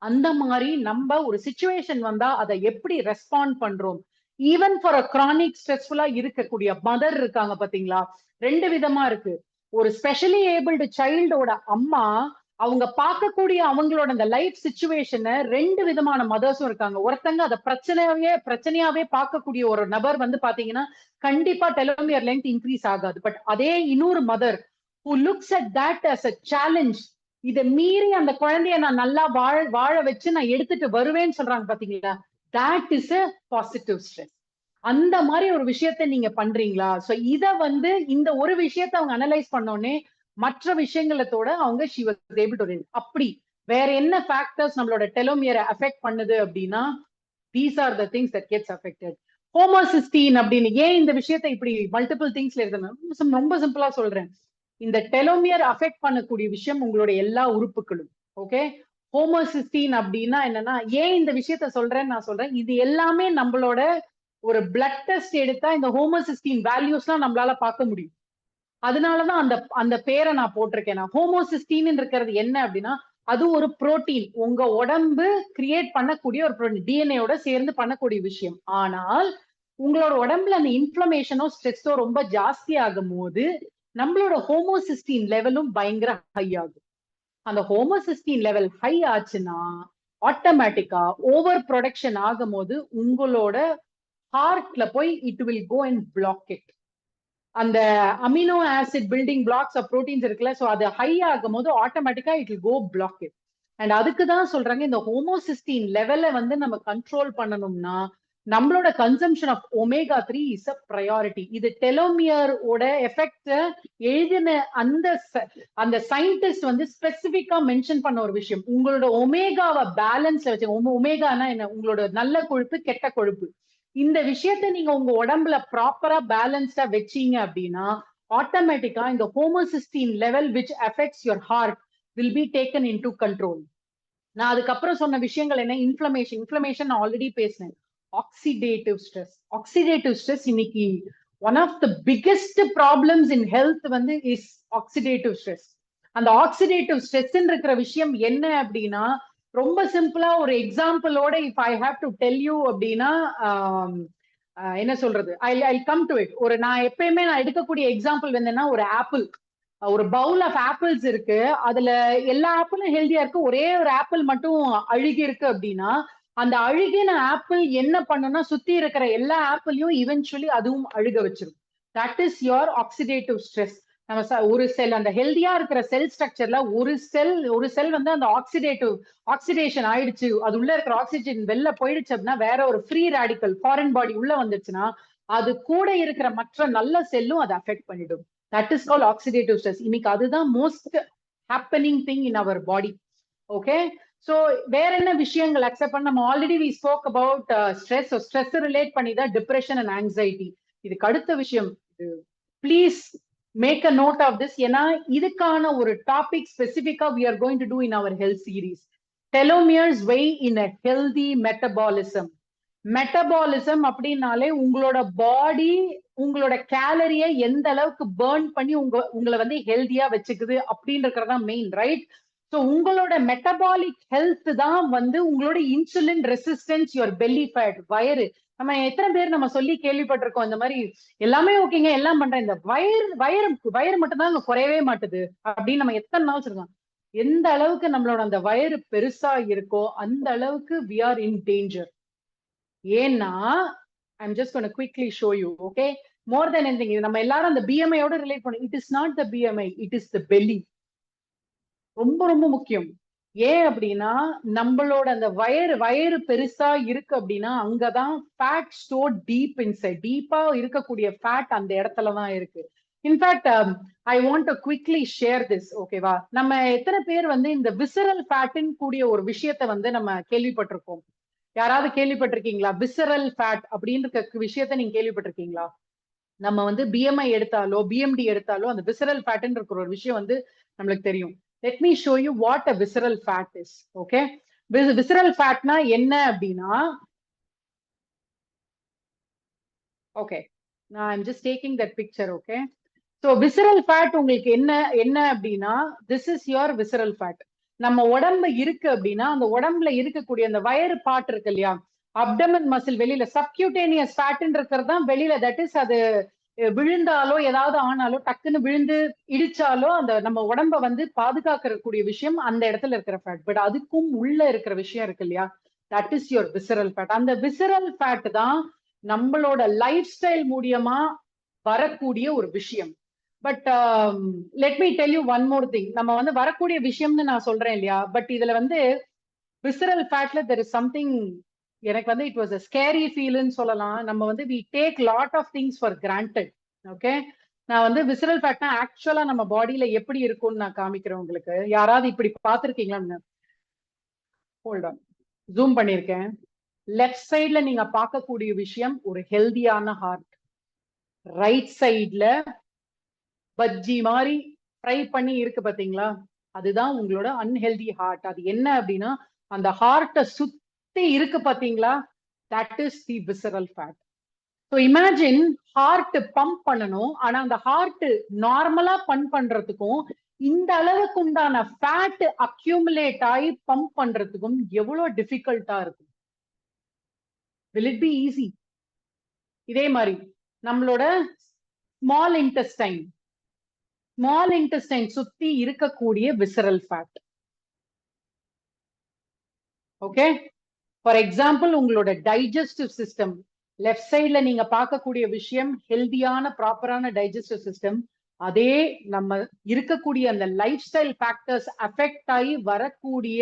அந்த மாதிரி நம்ம ஒரு சிச்சுவேஷன் வந்தா அதை எப்படி ரெஸ்பாண்ட் பண்றோம். ஈவன் ஃபார் அ கிரானிக் ஸ்ட்ரெஸ்ஃபுல்லா இருக்கக்கூடிய மதர் இருக்காங்க பாத்தீங்களா, ரெண்டு விதமா இருக்கு. ஒரு ஸ்பெஷலி ஏபிள்டு சைல்டோட அம்மா அவங்க பார்க்கக்கூடிய அவங்களோட அந்த லைஃப் சுச்சுவேஷனை 2 விதமான மதர்ஸும் இருக்காங்க. ஒருத்தங்க அதை பிரச்சனையாவே பார்க்கக்கூடிய ஒரு நபர் வந்து பாத்தீங்கன்னா கண்டிப்பா டெலோமியர் லென்த் இன்க்ரீஸ் ஆகாது. பட் அதே இன்னொரு mother who looks at that as a challenge, இதை மீறி அந்த குழந்தைய நான் நல்லா வாழ வச்சு நான் எடுத்துட்டு வருவேன்னு சொல்றாங்க பாத்தீங்களா, that is a positive stress. அந்த மாதிரி ஒரு விஷயத்த நீங்க பண்றீங்களா? சோ இத வந்து இந்த ஒரு விஷயத்த அவங்க அனலைஸ் பண்ணோடனே மற்ற விஷயங்களத்தோட அவங்க she was able to read. அப்படி வேற என்ன ஃபேக்டர்ஸ் நம்மளோட டெலோமியரை அஃபெக்ட் பண்ணுது அப்படின்னா these are the things that gets affected. Homocysteine அப்படின்னு ஏன் இந்த விஷயத்தை இப்படி மல்டிபிள் திங்ஸ்ல எழுதணும், ரொம்ப சிம்பிளா சொல்றேன். இந்த டெலோமியர் அஃபெக்ட் பண்ணக்கூடிய விஷயம் உங்களோட எல்லா உறுப்புகளும். ஓகே, ஹோமோசிஸ்டீன் அப்படின்னா என்னன்னா, ஏன் இந்த விஷயத்த சொல்றேன்னு நான் சொல்றேன், இது எல்லாமே நம்மளோட ஒரு பிளட் டெஸ்ட் எடுத்தா இந்த ஹோமோசிஸ்டீன் வேல்யூஸ்லாம் நம்மளால பார்க்க முடியும். அதனாலதான் அந்த பேரை நான் போட்டிருக்கேன். ஹோமோசிஸ்டீன் இருக்கிறது என்ன அப்படின்னா, அது ஒரு புரோட்டீன், உங்க உடம்பு கிரியேட் பண்ணக்கூடிய ஒரு புரோட்டீன், டிஎன்ஏயோட சேர்ந்து பண்ணக்கூடிய விஷயம். ஆனால் உங்களோட உடம்புல அந்த இன்ஃப்ளமேஷனோ ஸ்ட்ரெஸ்ஸோ ரொம்ப ஜாஸ்தி ஆகும் போது நம்மளோட ஹோமோசிஸ்டீன் லெவலும் பயங்கர ஹை ஆகும். அந்த ஹோமோசிஸ்டீன் லெவல் ஹை ஆச்சுன்னா ஆட்டோமேட்டிக்கா ஓவர் ப்ரொடக்ஷன் ஆகும் போது உங்களோட ஹார்ட்ல போய் it will go and block it. அந்த amino acid building blocks of proteins இருக்குல்ல, ஸோ அது ஹை ஆகும் போது ஆட்டோமேட்டிக்கா it will go block it. And அதுக்கு தான் சொல்றாங்க இந்த ஹோமோசிஸ்டீன் லெவலை வந்து நம்ம கண்ட்ரோல் பண்ணணும்னா நம்மளோட consumption of omega 3 is a priority. இது டெலோமியரோட எஃபெக்ட் எழுதின அந்த சயின்டிஸ்ட் வந்து ஸ்பெசிபிக்கா மென்ஷன் பண்ண ஒரு விஷயம். உங்களோட ஒமேகாவை பேலன்ஸ்ல வச்சு, ஒமேகானா என்ன, உங்களோட நல்ல கொழுப்பு கெட்ட கொழுப்பு, இந்த விஷயத்த நீங்க உங்க உடம்புல ப்ராப்பரா பேலன்ஸ்டா வச்சீங்க அப்படின்னா ஆட்டோமேட்டிக்கா இந்த homocysteine level which affects your heart will be taken into control. நான் அதுக்கப்புறம் சொன்ன விஷயங்கள் என்ன, இன்ஃப்ளமேஷன் ஆல்ரெடி பேசினேன். ஆக்சிடேட்டிவ் ஸ்ட்ரெஸ் இன்னைக்கு one of the biggest problems in health வந்து இஸ் ஆக்சிடேட்டிவ் ஸ்ட்ரெஸ். அந்த ஆக்சிடேட்டிவ் ஸ்ட்ரெஸ் இருக்கிற விஷயம் என்ன அப்படின்னா, ரொம்ப சிம்பிளா ஒரு எக்ஸாம்பிளோட if I have to tell you அப்படின்னா என்ன சொல்றது, ஐ கம் டு இட். நான் எப்பயுமே எடுக்கக்கூடிய எக்ஸாம்பிள் என்னன்னா, ஒரு ஆப்பிள், ஒரு பவுல் ஆஃப் ஆப்பிள்ஸ் இருக்கு, அதுல எல்லா ஆப்பிளும் ஹெல்தியா இருக்கு, ஒரே ஒரு ஆப்பிள் மட்டும் அழுகி இருக்கு அப்படின்னா அந்த அழுகின ஆப்பிள் என்ன பண்ணும்னா சுத்தி இருக்கிற எல்லா ஆப்பிளையும் இவென்ச்சுவலி அதுவும் அழுக வச்சிரும். That is your oxidative stress. நம்ம ஒரு செல், அந்த ஹெல்தியா இருக்கிற செல் ஸ்ட்ரக்சர்ல ஒரு செல் வந்து அந்த ஆக்சிடேஷன் ஆயிடுச்சு, அது உள்ள இருக்கிற ஆக்சிஜன் வெளில போயிடுச்சு அப்படின்னா, வேற ஒரு ஃப்ரீ ரேடிக்கல் ஃபாரின் பாடி உள்ள வந்துச்சுன்னா அது கூட இருக்கிற மற்ற நல்ல செல்லும் அதை அஃபெக்ட் பண்ணிடும். That is called oxidative stress. இன்னைக்கு அதுதான் most happening thing in our body. Okay, so வேற என்ன விஷயங்கள் அக்செப்ட் பண்ண, நம்ம already we spoke about stress relate பண்ணி தான் டிப்ரெஷன் அண்ட் ஆங்ஸைட்டி. இதுக்கு அடுத்த விஷயம், please make a note of this. ஏன்னா இதுக்கான ஒரு டாபிக் ஸ்பெசிபிக்கா we are going to do in our health series. Telomeres weigh in a healthy metabolism. Metabolism அப்படின்னாலே உங்களோட பாடி உங்களோட கேலரியை எந்த அளவுக்கு பேர்ன் பண்ணி உங்களை வந்து ஹெல்தியா வச்சுக்குது அப்படின்றதான் மெயின், ரைட்? ஸோ உங்களோட மெட்டபாலிக் ஹெல்த் தான் வந்து உங்களோட insulin resistance, your belly fat, வயிறு. நம்ம எத்தனை பேர் நம்ம சொல்லி கேள்விப்பட்டிருக்கோம் இந்த மாதிரி எல்லாமே ஓகேங்க எல்லாம் பண்றேன், இந்த வயிறு மட்டும்தான் குறையவே மாட்டுது அப்படின்னு நம்ம எத்தனை நாள் சொல்றோம். எந்த அளவுக்கு நம்மளோட அந்த வயிறு பெருசா இருக்கோ அந்த அளவுக்கு we are in danger. ஏன்னா I'm just going to quickly show you, okay? More than anything, நம்ம எல்லாரும் அந்த BMI ஓட ரிலேட் பண்ணோம். It is not the BMI, it is the belly. ரொம்ப ரொம்ப முக்கியம். ஏன் அப்படின்னா நம்மளோட அந்த வயிறு பெருசா இருக்கு அப்படின்னா அங்கதான் ஃபேட் ஸ்டோர் டீப் இன்சைட், டீப்பா இருக்கக்கூடிய ஃபேட் அந்த இடத்துலதான் இருக்கு. In fact I want to quickly share this, ஓகேவா? நம்ம எத்தனை பேர் வந்து இந்த விசரல் ஃபேட்டின் கூடிய ஒரு விஷயத்த வந்து நம்ம கேள்விப்பட்டிருக்கோம்? யாராவது கேள்விப்பட்டிருக்கீங்களா? விசரல் ஃபேட் அப்படின்ற விஷயத்த நீங்க கேள்விப்பட்டிருக்கீங்களா? நம்ம வந்து BMI எடுத்தாலோ BMD எடுத்தாலோ அந்த விசரல் ஃபேட்ன்ற ஒரு விஷயம் வந்து நம்மளுக்கு தெரியும். Let me show you what a visceral fat is. Okay, visceral fat na enna appadina, okay, now I'm just taking that picture. Okay, so visceral fat ungalku enna appadina, this is your visceral fat. நம்ம உடம்பு இருக்கு அப்படின்னா அந்த உடம்புல இருக்கக்கூடிய அந்த வயிறு பார்ட் இருக்கு இல்லையா, அப்டமன் மசில் வெளியில சப்கியூட்டேனியஸ் ஃபேட்ன்னு இருக்கிறது தான் வெளியில, தட் இஸ் அது விழுந்தாலோ ஏதாவது ஆனாலோ டக்குன்னு விழுந்து இடிச்சாலோ அந்த நம்ம உடம்ப வந்து பாதுகாக்கக்கூடிய விஷயம் அந்த இடத்துல இருக்கிற ஃபேட். பட் அதுக்கும் உள்ள இருக்கிற விஷயம் இருக்கு இல்லையா, that is your visceral fat. அந்த விசரல் ஃபேட் தான் நம்மளோட லைஃப் ஸ்டைல் மூலியமா வரக்கூடிய ஒரு விஷயம். But let me tell you one more thing. நம்ம வந்து வரக்கூடிய விஷயம்னு நான் சொல்றேன் இல்லையா, பட் இதுல வந்து விசரல் ஃபேட்ல தெர் இஸ் சம்திங். எனக்கு வந்து இட் வாஸ் அ ஸ்கேரி ஃபீல்னு சொல்லலாம். நம்ம வந்து we take lot of things for granted. Okay, நான் வந்து விசரல் ஃபேட்னா ஆக்சுவலா நம்ம பாடியில எப்படி இருக்கும்னு நான் காமிக்கிறேன் உங்களுக்கு. யாராவது இப்படி பார்த்திருக்கீங்களான்னு ஹோல்ட் ஆன், ஜூம் பண்ணிருக்கேன். லெஃப்ட் சைட்ல நீங்க பார்க்கக்கூடிய விஷயம் ஒரு ஹெல்தியான ஹார்ட். ரைட் சைட்ல பஜ்ஜி மாதிரி ஃப்ரை பண்ணி இருக்கு பாத்தீங்களா, அதுதான் உங்களோட அன்ஹெல்தி ஹார்ட். அது என்ன அப்படின்னா அந்த ஹார்ட்டை சுத்தி இருக்கு பாத்தீங்களா, that is the visceral fat. So imagine heart pump பண்ணணும், ஆனா அந்த ஹார்ட் நார்மலா பம்ப் பண்றதுக்கும் இந்த அளவுக்கு உண்டான ஃபேட் அக்யூமுலேட் ஆகி பம்ப் பண்றதுக்கும் எவ்வளவு டிஃபிகல்ட்டா இருக்கும். will it be easy? இதே மாதிரி நம்மளோட ஸ்மால் இன்டெஸ்டைன் சுத்தி இருக்கக்கூடிய visceral fat. Okay, for example உங்களோட டைஜஸ்டிவ் சிஸ்டம் லெஃப்ட் சைட்ல நீங்க பார்க்கக்கூடிய விஷயம் ஹெல்தியான ப்ராப்பரான டைஜஸ்டிவ் சிஸ்டம். அதே நம்ம இருக்கக்கூடிய அந்த லைஃப் ஸ்டைல் ஃபேக்டர்ஸ் அஃபெக்ட் ஆகி வரக்கூடிய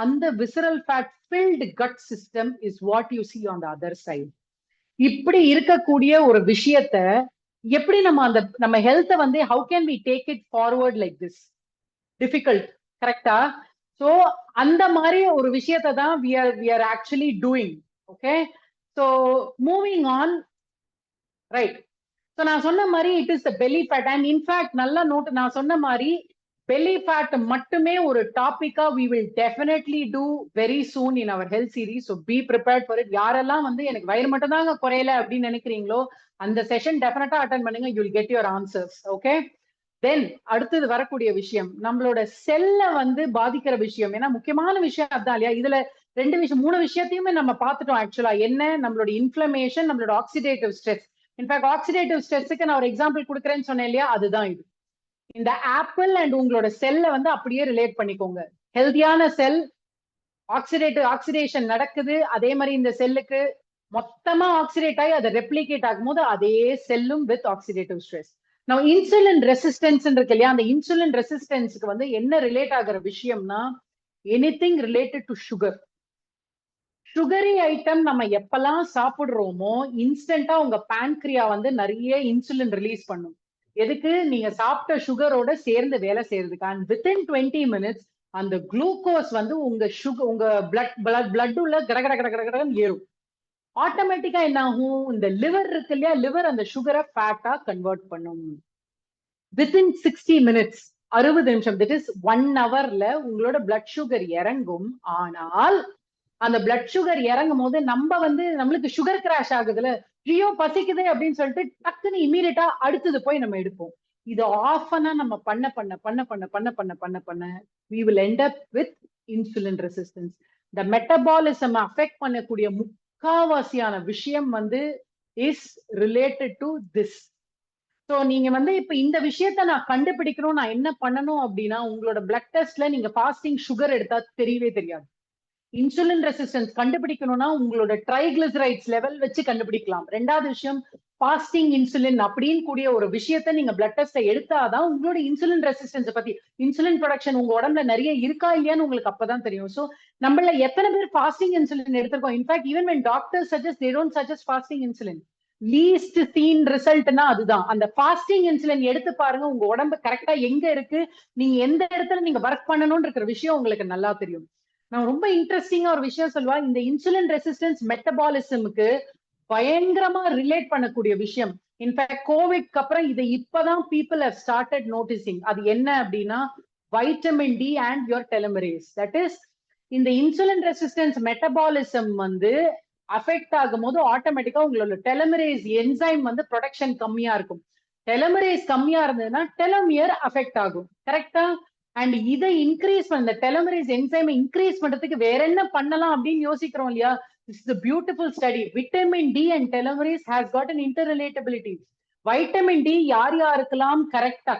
அந்த visceral fat filled gut system is what you see on the other side. இப்படி இருக்கக்கூடிய ஒரு விஷயத்த எப்படி நம்ம ஹெல்த்தை வந்து how can we take it forward like this? difficult, கரெக்டா? சோ அந்த மாதிரி ஒரு விஷயத்தை தான் we are actually doing. okay, so moving on, right? so நான் சொன்ன மாதிரி it is the belly fat, and in fact நல்ல நோட், நான் சொன்ன மாதிரி belly fat மட்டுமே ஒரு டாபிக்கா we will definitely do very soon in our health series, so be prepared for it. யாரெல்லாம் வந்து எனக்கு வயிறு மட்டும் தாங்க குறையல அப்படின்னு நினைக்கிறீங்களோ அந்த செஷன் டெஃபினட்டா அட்டென்ட் பண்ணுங்க, you will get your answers. okay, தென் அடுத்தது வரக்கூடிய விஷயம் நம்மளோட செல்ல வந்து பாதிக்கிற விஷயம். ஏன்னா முக்கியமான விஷயம் அதான் இல்லையா, இதுல ரெண்டு விஷயம் 3 விஷயத்தையுமே நம்ம பார்த்துட்டோம். ஆக்சுவலா என்ன, நம்மளோட இன்ஃப்ளமேஷன், நம்மளோட ஆக்சிடேட்டிவ் ஸ்ட்ரெஸ். இன்ஃபேக்ட் ஆக்சிடேட்டிவ் ஸ்ட்ரெஸ்க்கு நான் ஒரு எக்ஸாம்பிள் கொடுக்குறேன்னு சொன்னேன் இல்லையா, அதுதான் இது. இந்த ஆப்பிள் அண்ட் உங்களோட செல்ல வந்து அப்படியே ரிலேட் பண்ணிக்கோங்க. ஹெல்தியான செல் ஆக்சிடேஷன் நடக்குது, அதே மாதிரி இந்த செல்லுக்கு மொத்தமா ஆக்சிடேட் ஆகி அதை ரெப்ளிகேட் ஆகும்போது அதே செல்லும் வித் ஆக்சிடேட்டிவ் ஸ்ட்ரெஸ். நான் இன்சுலின் ரெசிஸ்டன்ஸ் இருக்கு இல்லையா, அந்த இன்சுலின் ரெசிஸ்டன்ஸ்க்கு வந்து என்ன ரிலேட் ஆகிற விஷயம்னா anything related to sugar. Sugary item நம்ம எப்பெல்லாம் சாப்பிடுறோமோ இன்ஸ்டன்டா உங்க பான்கிரியா வந்து நிறைய இன்சுலின் ரிலீஸ் பண்ணும். எதுக்கு, நீங்க சாப்பிட்ட சுகரோட சேர்ந்து வேலை செய்யறதுக்கு. அண்ட் வித்தின் 20 minutes அந்த குளுக்கோஸ் வந்து உங்க பிளட் உள்ள கடகடன்னு ஏறும். ஆட்டோமேட்டிக்கா என்ன ஆகும், இந்த லிவர் இருக்கு இல்லையா, லிவர் அந்த சுகரை ஃபேட்டா கன்வெர்ட் பண்ணும். வித்தின் 60 minutes 60 நிமிஷம், தட் இஸ் 1 hourல உங்களோட பிளட் சுகர் இறங்கும். ஆனால் அந்த பிளட் சுகர் இறங்கும் போது நம்மளுக்கு சுகர் கிராஷ் ஆகுதுல, ஐயோ பசிக்குது அப்படின்னு சொல்லிட்டு டக்குன்னு இமீடியட்டா அடுத்தது போய் நம்ம எடுப்போம். இது ஆஃபனா நம்ம பண்ண பண்ண பண்ண பண்ண பண்ண பண்ண பண்ண பண்ண we will end up with insulin resistance. the metabolism affect பண்ணக்கூடிய முக்காவாசியான விஷயம் வந்து is related to this. So நீங்க வந்து இப்ப இந்த விஷயத்த நான் கண்டுபிடிக்கணும், நான் என்ன பண்ணணும் அப்படின்னா, உங்களோட பிளட் டெஸ்ட்ல நீங்க ஃபாஸ்டிங் சுகர் எடுத்தா தெரியவே தெரியாது. இன்சுலின் ரெசிஸ்டன்ஸ் கண்டுபிடிக்கணும்னா உங்களோட ட்ரைகிளிசரைட்ஸ் லெவல் வச்சு கண்டுபிடிக்கலாம். ரெண்டாவது விஷயம், ஃபாஸ்டிங் இன்சுலின் அப்படின்னு கூடிய ஒரு விஷயத்த நீங்க பிளட் டெஸ்ட்ல எடுத்தாதான் உங்களோட இன்சுலின் ரெசிஸ்டன்ஸ் பத்தி, இன்சுலின் ப்ரொடக்ஷன் உங்க உடம்புல நிறைய இருக்கா இல்லையான்னு உங்களுக்கு அப்பதான் தெரியும். சோ நம்மள எத்தனை பேர் ஃபாஸ்டிங் இன்சுலின் எடுத்திருக்கோம்? In fact even when doctors suggest, they don't suggest fasting insulin. Least seen ரிசல்ட்னா அதுதான். அந்த ஃபாஸ்டிங் இன்சுலின் எடுத்து பாருங்க, உங்க உடம்பு கரெக்டா எங்க இருக்கு, நீங்க எந்த இடத்துல நீங்க ஒர்க் பண்ணணும்னு இருக்கிற விஷயம் உங்களுக்கு நல்லா தெரியும். நான் ரொம்ப இன்ட்ரெஸ்டிங்கா ஒரு விஷயம் சொல்லுவா, இந்த இன்சுலின் ரெசிஸ்டன்ஸ் மெட்டபாலிசமுக்கு பயங்கரமா ரிலேட் பண்ணக்கூடிய விஷயம். இன்ஃபேக்ட் கோவிட்க்கு அப்புறம் இதை இப்பதான் பீப்புள் ஹவ் ஸ்டார்டட் நோட்டிசிங். அது என்ன அப்படின்னா vitamin D and your telomerase. That is இந்த இன்சுலின் ரெசிஸ்டன்ஸ் மெட்டபாலிசம் வந்து அஃபெக்ட் ஆகும் போது ஆட்டோமேட்டிக்கா உங்களோட டெலமரேஸ் என்சைம் வந்து ப்ரொடக்ஷன் கம்மியா இருக்கும். டெலமரேஸ் கம்மியா இருந்ததுன்னா டெலமியர் அஃபெக்ட் ஆகும். கரெக்டா? அண்ட் இதை இன்க்ரீஸ் பண்ண, டெலமரேஸ் என்சைமை இன்க்ரீஸ் பண்றதுக்கு வேற என்ன பண்ணலாம் அப்படின்னு யோசிக்கிறோம் இல்லையா. This is a beautiful study. Vitamin D and telomerase has got an interrelatability. Vitamin D யார் யாருக்கெல்லாம் கரெக்டா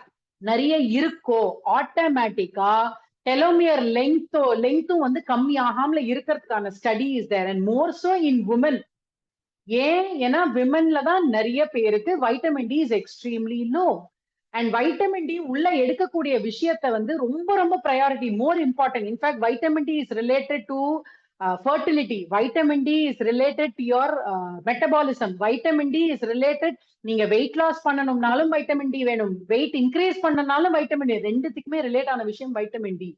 நிறைய இருக்கோ ஆட்டோமேட்டிக்கா டெலோமியர் லெங்த்தும் வந்து கம்மி ஆகாமல இருக்கிறதுக்கான study is there and more so in women. ஏன்? ஏன்னா விமன்ல தான் நிறைய பேருக்கு vitamin D is extremely low. And vitamin D உள்ள எடுக்கக்கூடிய விஷயத்த வந்து ரொம்ப ரொம்ப priority, more important. In fact vitamin D is related to fertility. Vitamin D is related to your metabolism. Vitamin D is related, நீங்க வெயிட் லாஸ் பண்ணணும்னாலும் வைட்டமின் டி வேணும், வெயிட் இன்க்ரீஸ் பண்ணனாலும் வைட்டமின் டி, ரெண்டுத்துக்குமே ரிலேட் ஆன விஷயம் வைட்டமின் டி.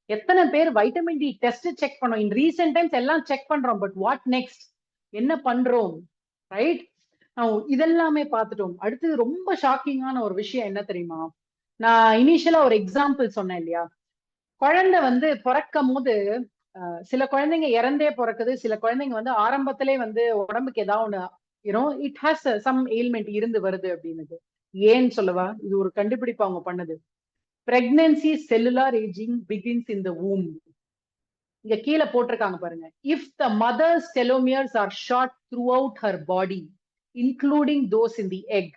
எத்தனை பேர் வைட்டமின் டி டெஸ்ட் செக் பண்ணோம்? இன் ரீசென்ட் டைம்ஸ் எல்லாம் செக் பண்றோம், பட் வாட் நெக்ஸ்ட், என்ன பண்றோம்? ரைட், இதெல்லாமே பார்த்துட்டோம். அடுத்து ரொம்ப ஷாக்கிங்கான ஒரு விஷயம் என்ன தெரியுமா? நான் இனிஷியலா ஒரு எக்ஸாம்பிள் சொன்னேன் இல்லையா, குழந்தை வந்து பிறக்கும் போது சில குழந்தைங்க இறந்தே பிறக்குது, சில குழந்தைங்க வந்து ஆரம்பத்திலே வந்து உடம்புக்கு ஏதாவது ஒண்ணு இட் ஹாஸ் சம் எயில்மெண்ட் இருந்து வருது அப்படின்னு. ஏன்னு சொல்லவா? இது ஒரு கண்டுபிடிப்பு அவங்க பண்ணது. Pregnancy cellular ageing begins in the womb. இங்க கீழே போட்டிருக்காங்க பாருங்க. If the mother's telomeres are short throughout her body including those in the egg,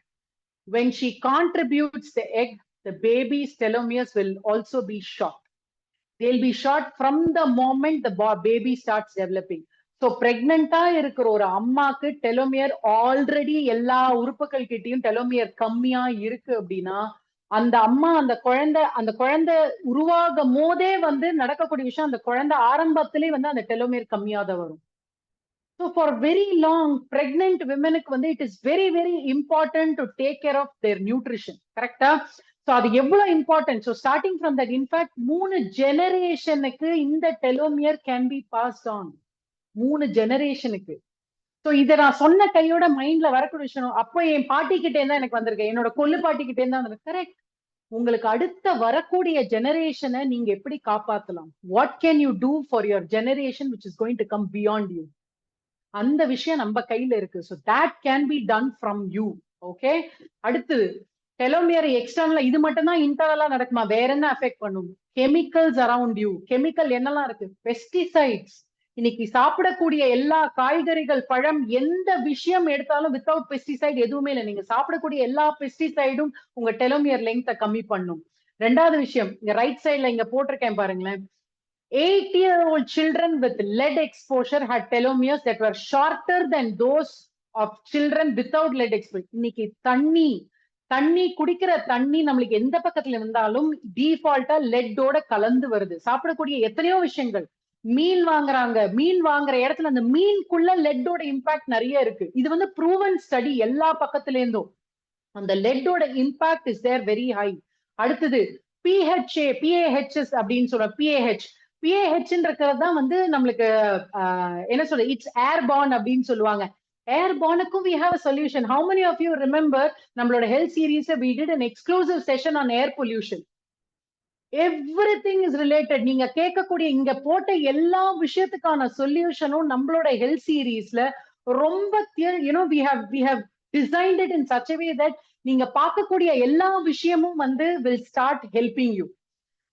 when she contributes the egg, the baby's telomeres will also be short. They'll be short from the moment the baby starts developing. So pregnant-ஆ இருக்கிற ஒரு அம்மாக்கு டெலோமியர் ஆல்ரெடி எல்லா உறுப்புகள் கிட்டையும் டெலோமியர் கம்மியா இருக்கு அப்படின்னா, அந்த அம்மா அந்த குழந்தை உருவாகும் போதே வந்து நடக்கக்கூடிய விஷயம், அந்த குழந்தை ஆரம்பத்திலே வந்து அந்த டெலோமியர் கம்மியா தான் வரும். So for very long pregnant womenக்கு வந்து it is very very important to take care of their nutrition. கரெக்டா? So அது எவ்வளவு important. So starting from that, in fact 3 ஜெனரேஷனுக்கு இந்த telomere can be passed on. 3 ஜெனரேஷனுக்கு. So இத நான் சொன்ன கையோட மைண்ட்ல வரக்கூடிய விஷயம், அப்போ என் பாட்டி கிட்டே தான் எனக்கு வந்திருக்கு, என்னோட கொள்ளு பாட்டி கிட்டே தான் வந்திருக்கு. கரெக்ட். உங்களுக்கு அடுத்த வரக்கூடிய ஜெனரேஷனை நீங்க எப்படி காப்பாத்தலாம்? What can you do for your generation which is going to come beyond you? அந்த விஷயம் நம்ம கையில இருக்கு. So that can be done from you. Okay. அடுத்து டெலோமியர் எக்ஸ்டர்னலா, இது மட்டும் தான் இன்டர்னலா நடக்குமா? வேற என்ன அஃபெக்ட் பண்ணும்? Chemicals around you. கெமிக்கல் என்னெல்லாம் இருக்கு? பெஸ்டிசைட்ஸ். இன்னைக்கு சாப்பிடக்கூடிய எல்லா காய்கறிகள், பழம், எந்த விஷயம் எடுத்தாலும் வித்தவுட் பெஸ்டிசைட் எதுவுமே இல்லை. நீங்க சாப்பிடக்கூடிய எல்லா பெஸ்டிசைடும் உங்க டெலோமியர் லெங்த்தை கம்மி பண்ணும். ரெண்டாவது விஷயம், இங்க ரைட் சைட்ல இங்க போட்டிருக்கேன் பாருங்களேன். 8-year-old children with lead exposure had telomeres that were shorter than those of children without lead exposure. இன்னைக்கு தண்ணி குடிக்கிற தண்ணி நம்மளுக்கு எந்த பக்கத்துல இருந்தாலும் டிஃபால்ட்டா லெட்டோட கலந்து வருது. சாப்பிடக்கூடிய எத்தனையோ விஷயங்கள், மீன் வாங்குற இடத்துல அந்த மீனுக்குள்ள லெட்டோட இம்பாக்ட் நிறைய இருக்கு. இது வந்து ப்ரூவன் ஸ்டடி எல்லா பக்கத்துல இருந்தும். அந்த லெட்டோட impact is there very high. அடுத்தது PAHs அப்படின்னு சொல்ற PAHன்றது தான் வந்து நம்மளுக்கு என்ன சொல்ற, இட்ஸ் ஏர்பார்ன் அப்படின்னு சொல்லுவாங்க. ஏர்பார்னுக்கும் we have a solution. How many of you remember நம்மளோட ஹெல்த் சீரீஸ்ல we did an exclusive session on air pollution. Everything is related. நீங்க கேட்கக்கூடிய இங்க போட்ட எல்லா விஷயத்துக்கான சொல்யூஷனும் நம்மளோட ஹெல்த் சீரீஸ்ல ரொம்ப we have designed it in such a way that நீங்க பார்க்கக்கூடிய எல்லா விஷயமும் வந்து will start helping you.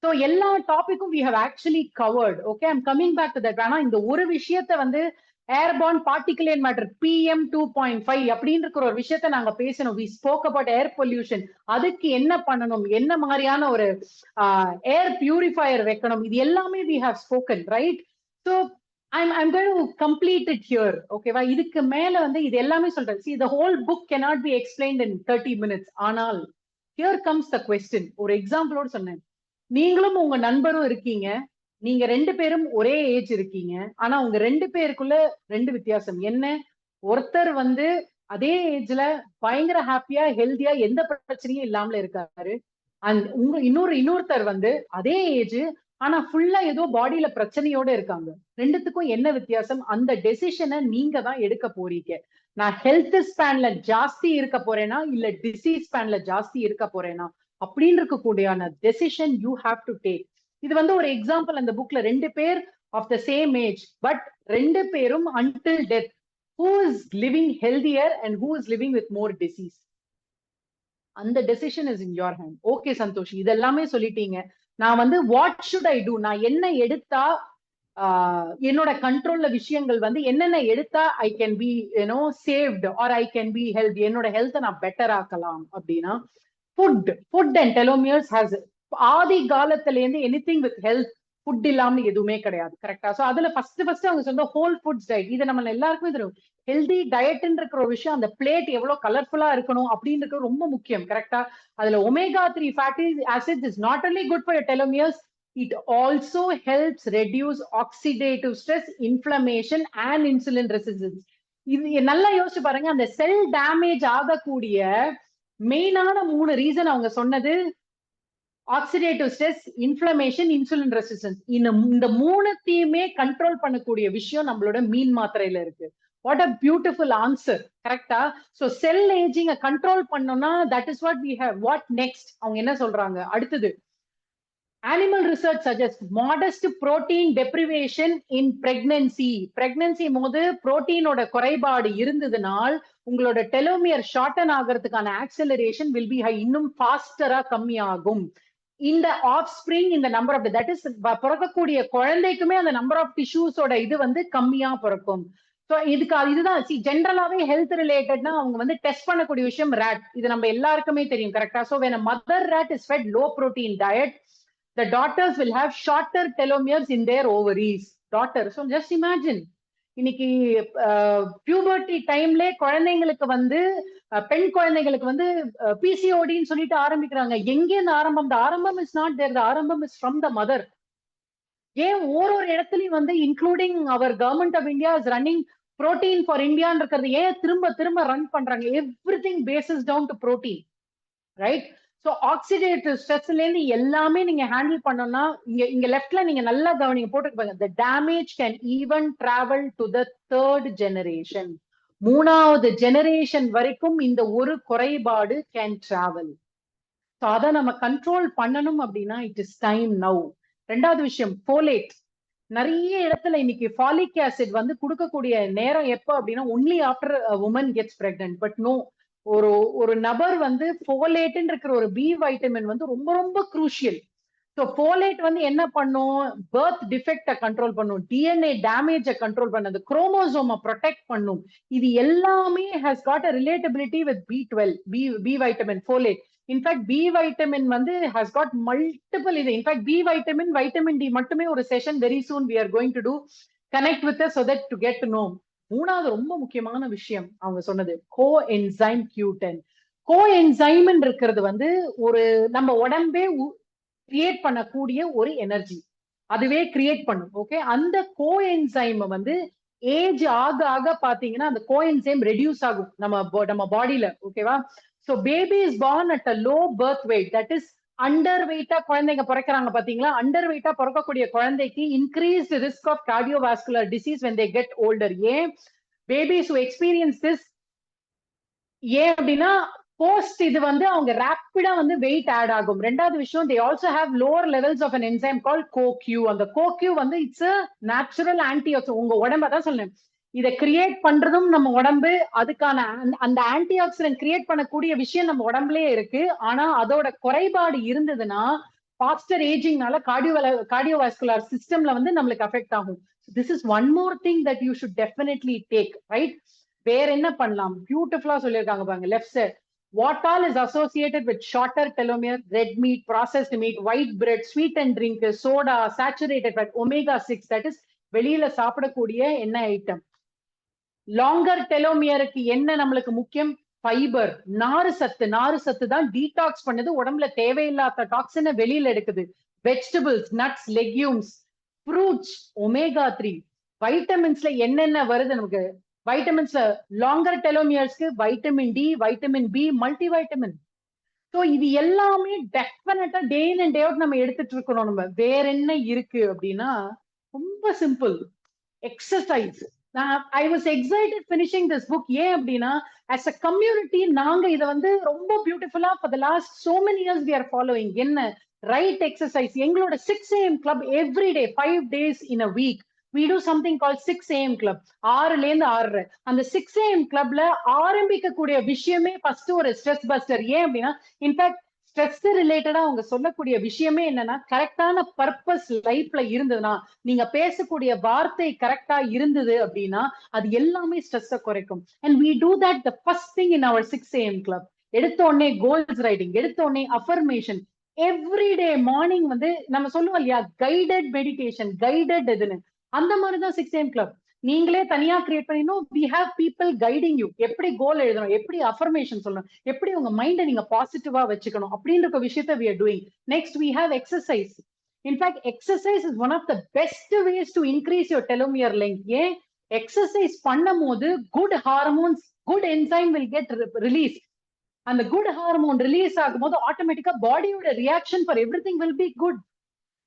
So எல்லா டாபிக்கும் we have actually covered. Okay, I'm coming back to that. ஆனா இந்த ஒரு விஷயத்தை வந்து ஏர்பார்ன் பார்ட்டிகுலேட் மேட்டர் PM 2.5 அப்படின்னு இருக்கிற ஒரு விஷயத்த நாங்க பேசணும். we spoke about air pollution. அதுக்கு என்ன பண்ணணும், என்ன மாதிரியான ஒரு ஏர் பியூரிஃபையர் வைக்கணும், இது எல்லாமே we have spoken, right? So I'm going to complete it here. ஓகேவா? இதுக்கு மேல வந்து இது எல்லாமே சொல்றேன். See, the whole book cannot be explained in 30 minutes. ஆனால் here comes the question. ஒரு எக்ஸாம்பிளோட சொன்னேன். நீங்களும் உங்க நண்பரும் இருக்கீங்க, நீங்க 2 பேரும் ஒரே ஏஜ் இருக்கீங்க, ஆனா உங்க 2 பேருக்குள்ள 2 வித்தியாசம் என்ன? ஒருத்தர் வந்து அதே ஏஜ்ல பயங்கர ஹாப்பியா ஹெல்தியா எந்த பிரச்சனையும் இல்லாமல இருக்காரு, இன்னொருத்தர் வந்து அதே ஏஜ் ஆனா ஃபுல்லா ஏதோ பாடியில பிரச்சனையோட இருக்காங்க. ரெண்டுத்துக்கும் என்ன வித்தியாசம்? அந்த டெசிஷனை நீங்க தான் எடுக்க போறீங்க. நான் ஹெல்த் ஸ்பேன்ல ஜாஸ்தி இருக்க போறேனா இல்ல டிசீஸ் ஸ்பேன்ல ஜாஸ்தி இருக்க போறேனா அப்படின்னு இருக்கக்கூடியான decision you have to take. இது வந்து ஒரு எக்ஸாம்பிள் அந்த புக்ல 2 பேர் of the same age, but 2 பேரும் until death, who is living healthier and who is living with more disease. அந்த decision is in your hand. Okay Santosh, இதெல்லாமே சொல்லிட்டீங்க. நான் வந்து வாட் ஷுட் ஐ டூ, நான் என்ன எடுத்தா என்னோட கண்ட்ரோல்ல விஷயங்கள் வந்து என்னென்ன எடுத்தா I can be saved or I can be health, என்னோட ஹெல்த்தை நான் பெட்டர் ஆக்கலாம் அப்படின்னா ஃபுட் அண்ட் டெலோமியர்ஸ் ஹாஸ் ஆதி காலத்துல இருந்து எனிதிங் வித் ஹெல்த் ஃபுட் இல்லாம எதுவுமே கிடையாது. கரெக்டா? சோ அதுல ஃபர்ஸ்ட் அவங்க சொன்ன ஹோல் ஃபுட்ஸ் டயட். இது நம்ம எல்லாருக்குமே தெரியும். ஹெல்தி டயட்ன்ற ஒரு விஷயம், அந்த பிளேட் எவ்வளவு கலர்ஃபுல்லா இருக்கணும் அப்படின்றது ரொம்ப முக்கியம். கரெக்டா? அதுல omega-3 fatty acids is not only good for your telomeres, it also helps reduce oxidative stress, inflammation and insulin resistance. இது நல்லா யோசிச்சு பாருங்க. அந்த செல் டேமேஜ் ஆகக்கூடிய மெயினான 3 ரீசன் அவங்க சொன்னது oxidative stress, inflammation, insulin resistance. இந்த 3த்தையுமே கண்ட்ரோல் பண்ணக்கூடிய விஷயம் நம்மளோட மீன் மாத்திரையில இருக்கு. What a beautiful answer. கரெக்டா? சோ செல் ஏஜிங் கண்ட்ரோல் பண்ணோம்னா that is what we have. What next? அவங்க என்ன சொல்றாங்க அடுத்தது? Animal research suggests modest protein deprivation in pregnancy. Pregnancy போது புரோட்டீனோட குறைபாடு இருந்ததுனால் உங்களோட டெலோமியர் ஷார்டன் ஆகிறதுக்கான ஆக்சலரேஷன் வில் பி ஹை, இன்னும் ஃபாஸ்டரா கம்மியாகும். இந்த ஆஃப் ஸ்பிரிங், இந்த நம்பர் ஆஃப் தட் இஸ் பிறக்கக்கூடிய குழந்தைக்குமே அந்த நம்பர் ஆஃப் டிஷ்யூஸோட இது வந்து கம்மியா பிறக்கும். ஸோ இதுதான் ஜென்ரலாவே ஹெல்த் ரிலேட்டட்னா அவங்க வந்து டெஸ்ட் பண்ணக்கூடிய விஷயம் ரேட். இது நம்ம எல்லாருக்குமே தெரியும். கரெக்டா? So when a mother rat is fed low protein diet, the daughters will have shorter telomeres in their ovaries. Daughters. So just imagine, இன்னைக்கு பியூபர்ட்டி டைம்ல குழந்தைங்களுக்கு வந்து பெண் குழந்தைங்களுக்கு வந்து பிசிஓடின்னு சொல்லிட்டு ஆரம்பிக்கிறாங்க. எங்கே இந்த ஆரம்பம்? the ஆரம்பம் இஸ் நாட் தேர், the ஆரம்பம் இஸ் ஃப்ரம் த மதர். ஏன் ஒரு இடத்துலயும் வந்து including our government of India is running protein for இந்தியான்னு இருக்கிறது ஏன் திரும்ப ரன் பண்றாங்க? Everything bases down to protein, right? So oxidative ஸ்ட்ரெஸ்ல இருந்து எல்லாமே நீங்க ஹேண்டில் பண்ணோம்னா இங்க லெஃப்ட்ல நீங்க நல்லா கவனிங்க, போட்டுருப்பாங்க. the damage can even travel to the 3rd generation. 3வது ஜெனரேஷன் வரைக்கும் இந்த ஒரு குறைபாடு கேன் டிராவல். ஸோ அதை நம்ம கண்ட்ரோல் பண்ணணும் அப்படின்னா இட் இஸ் டைம் நவ். 2வது விஷயம் ஃபோலேட். நிறைய இடத்துல இன்னைக்கு ஃபாலிக் ஆசிட் வந்து கொடுக்கக்கூடிய நேரம் எப்போ அப்படின்னா only after woman gets pregnant. But no, ஒரு நபர் வந்து ஃபோலேட்னு இருக்கிற ஒரு பி வைட்டமின் வந்து ரொம்ப ரொம்ப குரூஷியல். ஸோ ஃபோலேட் வந்து என்ன பண்ணும்? பர்த் டிஃபெக்டை கண்ட்ரோல் பண்ணும், டிஎன்ஏ டேமேஜை கண்ட்ரோல் பண்ணது, குரோமோசோமை ப்ரொடெக்ட் பண்ணும். இது எல்லாமே has got a relatability with B12, B vitamin, folate. In fact B vitamin வந்து ஹஸ் காட் மல்டிபிள் இது. In fact B vitamin, vitamin D மட்டுமே ஒரு session very soon we are going to do. Connect with so that to get to know. 3வது ரொம்ப முக்கியமான விஷயம் அவங்க சொன்னது கோஎன்சைம் Q10. கோஎன்சைம் இருக்கிறது வந்து ஒரு நம்ம உடம்பே கிரியேட் பண்ணக்கூடிய ஒரு எனர்ஜி, அதுவே கிரியேட் பண்ணும். ஓகே, அந்த கோஎன்சைம் வந்து ஏஜ் ஆக ஆக பாத்தீங்கன்னா அந்த கோஎன்சைம் ரெடியூஸ் ஆகும் நம்ம பாடியில. ஓகேவா? So baby is born at a low birth weight, that is under வெயிட்டா குழந்தைங்க பிறக்கிறாங்க பாத்தீங்களா? அண்டர் வெயிட்டா பிறக்கக்கூடிய குழந்தைக்கு increased risk of cardiovascular disease when they get older. ஏன் பேபிஸ் who experience this, ஏன் அப்படின்னா போஸ்ட் இது வந்து அவங்க ரேப்பிடா வந்து வெயிட் ஆட் ஆகும். 2வது விஷயம், they also have lower levels of an enzyme called CoQ. அந்த CoQ வந்து இட்ஸ் a natural antioxidant. உங்க உடம்ப தான் சொல்றேன், இதை கிரியேட் பண்றதும் நம்ம உடம்பு. அதுக்கான அந்த ஆன்டி ஆக்சிடென்ட் கிரியேட் பண்ணக்கூடிய விஷயம் நம்ம உடம்புலயே இருக்கு. ஆனா அதோட குறைபாடு இருந்ததுன்னா ஃபாஸ்டர் ஏஜிங்னால கார்டியோவாஸ்குலர் சிஸ்டம்ல வந்து நம்மளுக்கு அஃபெக்ட் ஆகும். This is one more thing that you should definitely take, right? வேற என்ன பண்ணலாம்? பியூட்டிஃபுல்லா சொல்லியிருக்காங்க பாருங்க left side. What all is associated with shorter telomere? Red meat, processed meat, white bread, sweetened drink, soda, saturated fat, omega-6, that is வெளியில சாப்பிடக்கூடிய என்ன ஐட்டம். லாங்கர் டெலோமியருக்கு என்ன நம்மளுக்கு முக்கியம்? ஃபைபர், நாறு சத்து தான் டீடாக்ஸ் பண்ணுது, உடம்புல தேவையில்லாத டாக்ஸினை வெளியில எடுக்குது. Vegetables, nuts, legumes, fruits, omega-3. வைட்டமின்ஸ்ல என்னென்ன வருது நமக்கு? வைட்டமின்ஸ்ல லாங்கர் டெலோமியர்ஸ்க்கு vitamin D, vitamin B, multi vitamin. So இது எல்லாமே டெஃபினட்டா டே இன் அண்ட் டே அவுட் நம்ம எடுத்துட்டு இருக்கணும். நம்ம வேற என்ன இருக்கு அப்படின்னா ரொம்ப simple, exercise. I was excited finishing this book. ஏன் அப்படின்னா as a community நாங்க இதை வந்து ரொம்ப பியூட்டிஃபுல்லா for the last so many years we are following. என்ன ரைட் எக்ஸசைஸ். எங்களோட 6 AM club every day 5 days in a week we do something called 6 AM club. 6ல இருந்து 6:30. அந்த 6 AM clubல ஆரம்பிக்கக்கூடிய விஷயமே ஃபர்ஸ்ட் ஒரு ஸ்ட்ரெஸ் பஸ்டர். ஏன் அப்படின்னா இன்ஃபேக்ட் ஸ்ட்ரெஸ் ரிலேட்டடா அவங்க சொல்லக்கூடிய விஷயமே என்னன்னா, கரெக்டான பர்பஸ் லைஃப்ல இருந்ததுன்னா, நீங்க பேசக்கூடிய வார்த்தை கரெக்டா இருந்தது அப்படின்னா, அது எல்லாமே ஸ்ட்ரெஸ்ஸை குறைக்கும். And we do that the first thing in our 6 AM club. எடுத்த உடனே கோல்ஸ் ரைட்டிங், எடுத்த உடனே அஃபர்மேஷன், எவ்ரிடே மார்னிங் வந்து நம்ம சொல்லுவோம் இல்லையா, கைடட் மெடிடேஷன், கைடட் எதுன்னு, அந்த மாதிரிதான் 6 AM club. நீங்களே தனியா கிரியேட் பண்ணினோம். we have people guiding you. எப்படி கோல் எழுதணும், எப்படி அஃபர்மேஷன் சொல்லணும், எப்படி உங்க மைண்டை நீங்க பாசிட்டிவா வச்சுக்கணும் அப்படின்ற விஷயத்த we are doing. Next we have exercise. In fact, exercise is one of the best ways to increase your telomere length. ஏன் எக்ஸசைஸ் பண்ணும் போது good hormones, good enzyme will get released. அந்த குட் ஹார்மோன் ரிலீஸ் ஆகும்போது ஆட்டோமேட்டிக்கா பாடியோட reaction for everything will be good.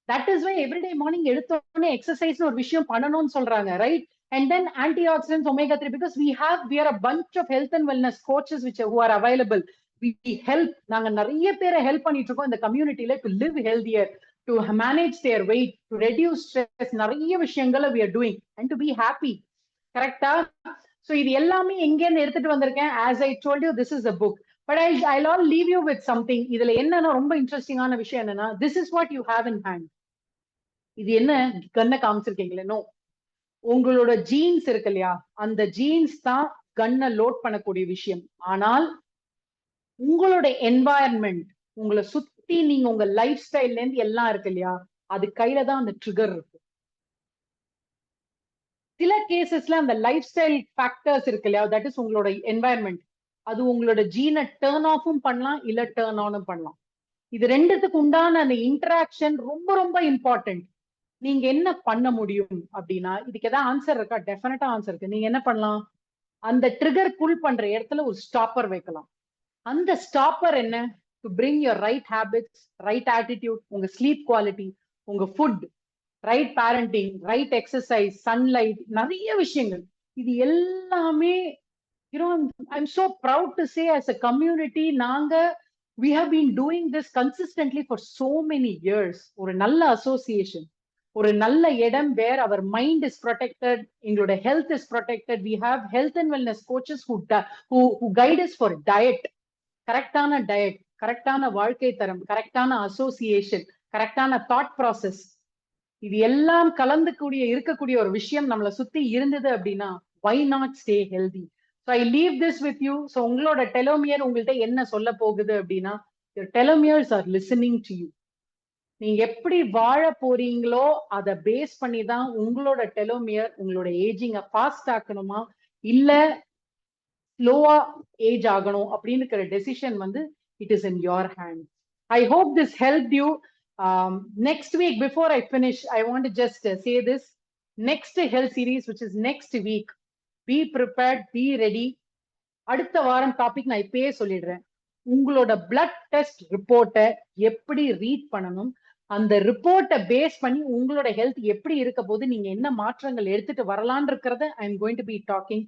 That is why everyday morning எடுத்தோடனே எக்ஸசைஸ் ஒரு விஷயம் பண்ணணும்னு சொல்றாங்க, right? And then antioxidants, omega-3, because we are a bunch of health and wellness coaches who are available. We help, நாங்க நிறைய பேரை ஹெல்ப் பண்ணிட்டு இருக்கோம் இந்த கம்யூனிட்டியில to live healthier, to manage their weight, to reduce stress. நிறைய விஷயங்களை we are doing and to be happy. கரெக்டா? So இது எல்லாமே எங்க இருந்து எடுத்துட்டு வந்திருக்கேன்? As I told you, this is a book. But I'll all leave you with something. இதுல என்னன்னா ரொம்ப இன்ட்ரெஸ்டிங்கான விஷயம் என்னன்னா, this is what you have in hand. இது என்ன கண்ணை காமிச்சிருக்கீங்களே? நோ, உங்களோட ஜீன்ஸ் இருக்கு இல்லையா, அந்த ஜீன்ஸ் தான் கண்ணை லோட் பண்ணக்கூடிய விஷயம். ஆனால் உங்களோட என்வாயர்மெண்ட், உங்களை சுத்தி நீங்க உங்க லைஃப் ஸ்டைல்ல இருந்து எல்லாம் இருக்கு இல்லையா, அது கையில தான் அந்த ட்ரிகர் இருக்கு. சில கேசஸ்ல அந்த லைஃப் ஸ்டைல் ஃபேக்டர்ஸ் இருக்கு இல்லையா, தட் இஸ் உங்களோட என்வாயர்மெண்ட், அது உங்களோட ஜீனை டேர்ன் ஆஃபும் பண்ணலாம், இல்ல டேர்ன் ஆனும் பண்ணலாம். இது ரெண்டுத்துக்கு உண்டான அந்த இன்டராக்ஷன் ரொம்ப ரொம்ப இம்பார்ட்டன்ட். நீங்க என்ன பண்ண முடியும் அப்படின்னா, இதுக்கு ஏதாவது ஆன்சர் இருக்கா? டெஃபினட்டா ஆன்சர் இருக்கு. நீங்க என்ன பண்ணலாம்? அந்த ட்ரிகர் புல் பண்ற இடத்துல ஒரு ஸ்டாப்பர் வைக்கலாம். அந்த ஸ்டாப்பர் என்ன? To bring your right habits, right attitude, உங்க ஸ்லீப் குவாலிட்டி, உங்க food, right parenting, right exercise, sunlight, நிறைய விஷயங்கள். இது எல்லாமே I'm so proud to say as a community, we have been doing this consistently for so many years. ஒரு நல்ல அசோசியேஷன், ஒரு நல்ல இடம் where our mind is protected, எங்களோட health is protected. We have health and wellness coaches who guide us for diet, கரெக்டான டயட், கரெக்டான வாழ்க்கை தரம், கரெக்டான அசோசியேஷன், கரெக்டான தாட் ப்ராசஸ். இது எல்லாம் இருக்கக்கூடிய ஒரு விஷயம் நம்மளை சுத்தி இருந்தது அப்படின்னா, why not stay healthy? So I leave this with you. So உங்களோட டெலோமியர் உங்கள்கிட்ட என்ன சொல்ல போகுது அப்படின்னா, your telomeres are listening to you. நீங்க எப்படி வாழ போறீங்களோ அதை பேஸ் பண்ணி தான் உங்களோட டெலோமியர் உங்களோட ஏஜிங்க ஃபாஸ்ட் ஆக்கணுமா இல்ல ஸ்லோவா ஏஜ் ஆகணும் அப்படின்னு இருக்கிற டெசிஷன் வந்து it is in your hand. I hope this help you. Next week, before I finish, I want to just say this. Next health series, which is next week, be prepared, be ready. அடுத்த வாரம் டாபிக் நான் இப்பயே சொல்லிடுறேன். உங்களோட பிளட் டெஸ்ட் ரிப்போர்ட்டை எப்படி ரீட் பண்ணணும், அந்த ரிப்போர்ட்டை பேஸ் பண்ணி உங்களோட ஹெல்த் எப்படி இருக்க போது, நீங்க என்ன மாற்றங்கள் எடுத்துட்டு வரலான்னு இருக்கிறத I am going to be talking.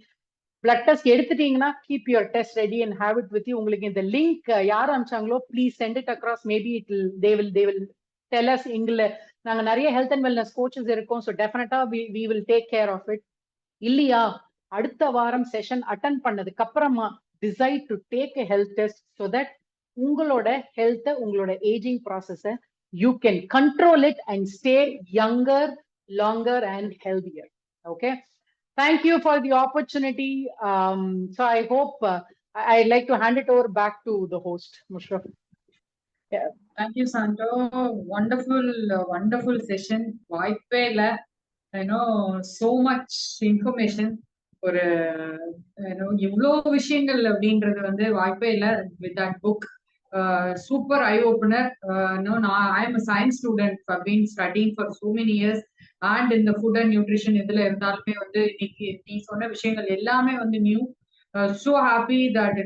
Blood test எடுத்துட்டீங்கன்னா keep your test ready and have it with you. உங்களுக்கு இந்த லிங்க் யார் அனுப்பிச்சாங்களோ please send it across. Maybe they will tell us. எங்களை நாங்க நிறைய ஹெல்த் அண்ட் வெல்னஸ் கோச்சஸ் இருக்கோம். ஸோ டெஃபினட்டா we will take care of it. இல்லையா, அடுத்த வாரம் செஷன் அட்டென்ட் பண்ணதுக்கு அப்புறமா decide to take a health test so that உங்களோட ஹெல்த்தை, உங்களோட ஏஜிங் ப்ராசஸை you can control it and stay younger, longer and healthier. Okay, thank you for the opportunity. So I hope I'd like to hand it over back to the host, Mushraf. Yeah, thank you, Santo. Wonderful session. வாய்ப்பே இல்ல. I know so much information. ஒரு இவ்வளோ விஷயங்கள் அப்படின்றது வந்து வாய்ப்பே இல்லை. with that book, super eye opener. No, I am a science student. I've been studying for so many years and in the food and nutrition இதுல இருந்தாலுமே வந்து இன்னைக்கு நீ சொன்ன விஷயங்கள் எல்லாமே வந்து new. So happy that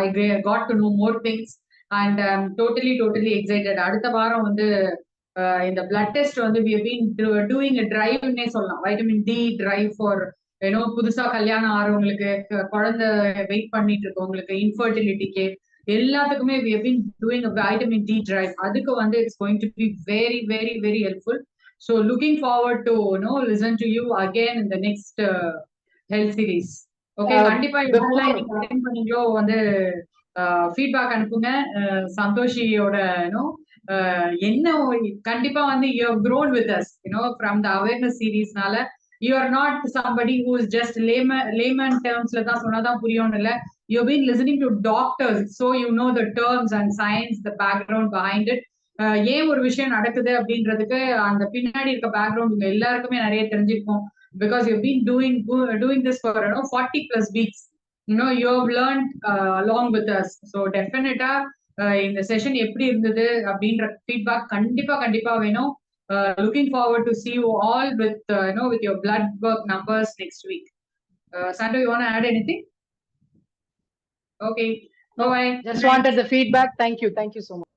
I got to know more things and I'm totally excited. அடுத்த வாரம் வந்து இந்த blood test வந்து we have been doing a drive னே சொல்லலாம். vitamin D drive for புதுசா கல்யாணம் ஆறவங்களுக்கு, குழந்தை வெயிட் பண்ணிட்டு இருக்கவங்களுக்கு, இன்ஃபர்டிலிட்டிக்கு எல்லாத்துக்குமே we have been doing a vitamin D drive. அதுக்கு வந்து it's going to be very helpful. So looking forward to listen to you again in the next health series. Okay, கண்டிப்பா இதெல்லாம் நீங்க அட்டெண்ட் பண்ணீங்களோ வந்து ஃபீட்பேக் அனுப்புங்க. சந்தோஷியோட என்ன கண்டிப்பா வந்து you have grown with us, from the awareness சீரீஸ்னால. You are not somebody who is just layman termsல தான் சொன்னாதான் புரியும்னு இல்ல. You have been listening to doctors, so you know the terms and science, the background behind it. ஏன் ஒரு விஷயம் நடக்குது அப்படின்றதுக்கு அந்த பின்னாடி இருக்க பேக்ரவுண்ட் உங்க எல்லாருக்குமே நிறைய தெரிஞ்சிருக்கும். Because you been doing this for 40 plus weeks. You have learned along with us. So definitely இந்த செஷன் எப்படி இருந்தது அப்படின்ற ஃபீட்பேக் கண்டிப்பா கண்டிப்பா வேணும். Looking forward to see you all with your blood work numbers next week. Sandhu, you want to add anything? Okay. No, Bye. just wanted the feedback. Thank you so much.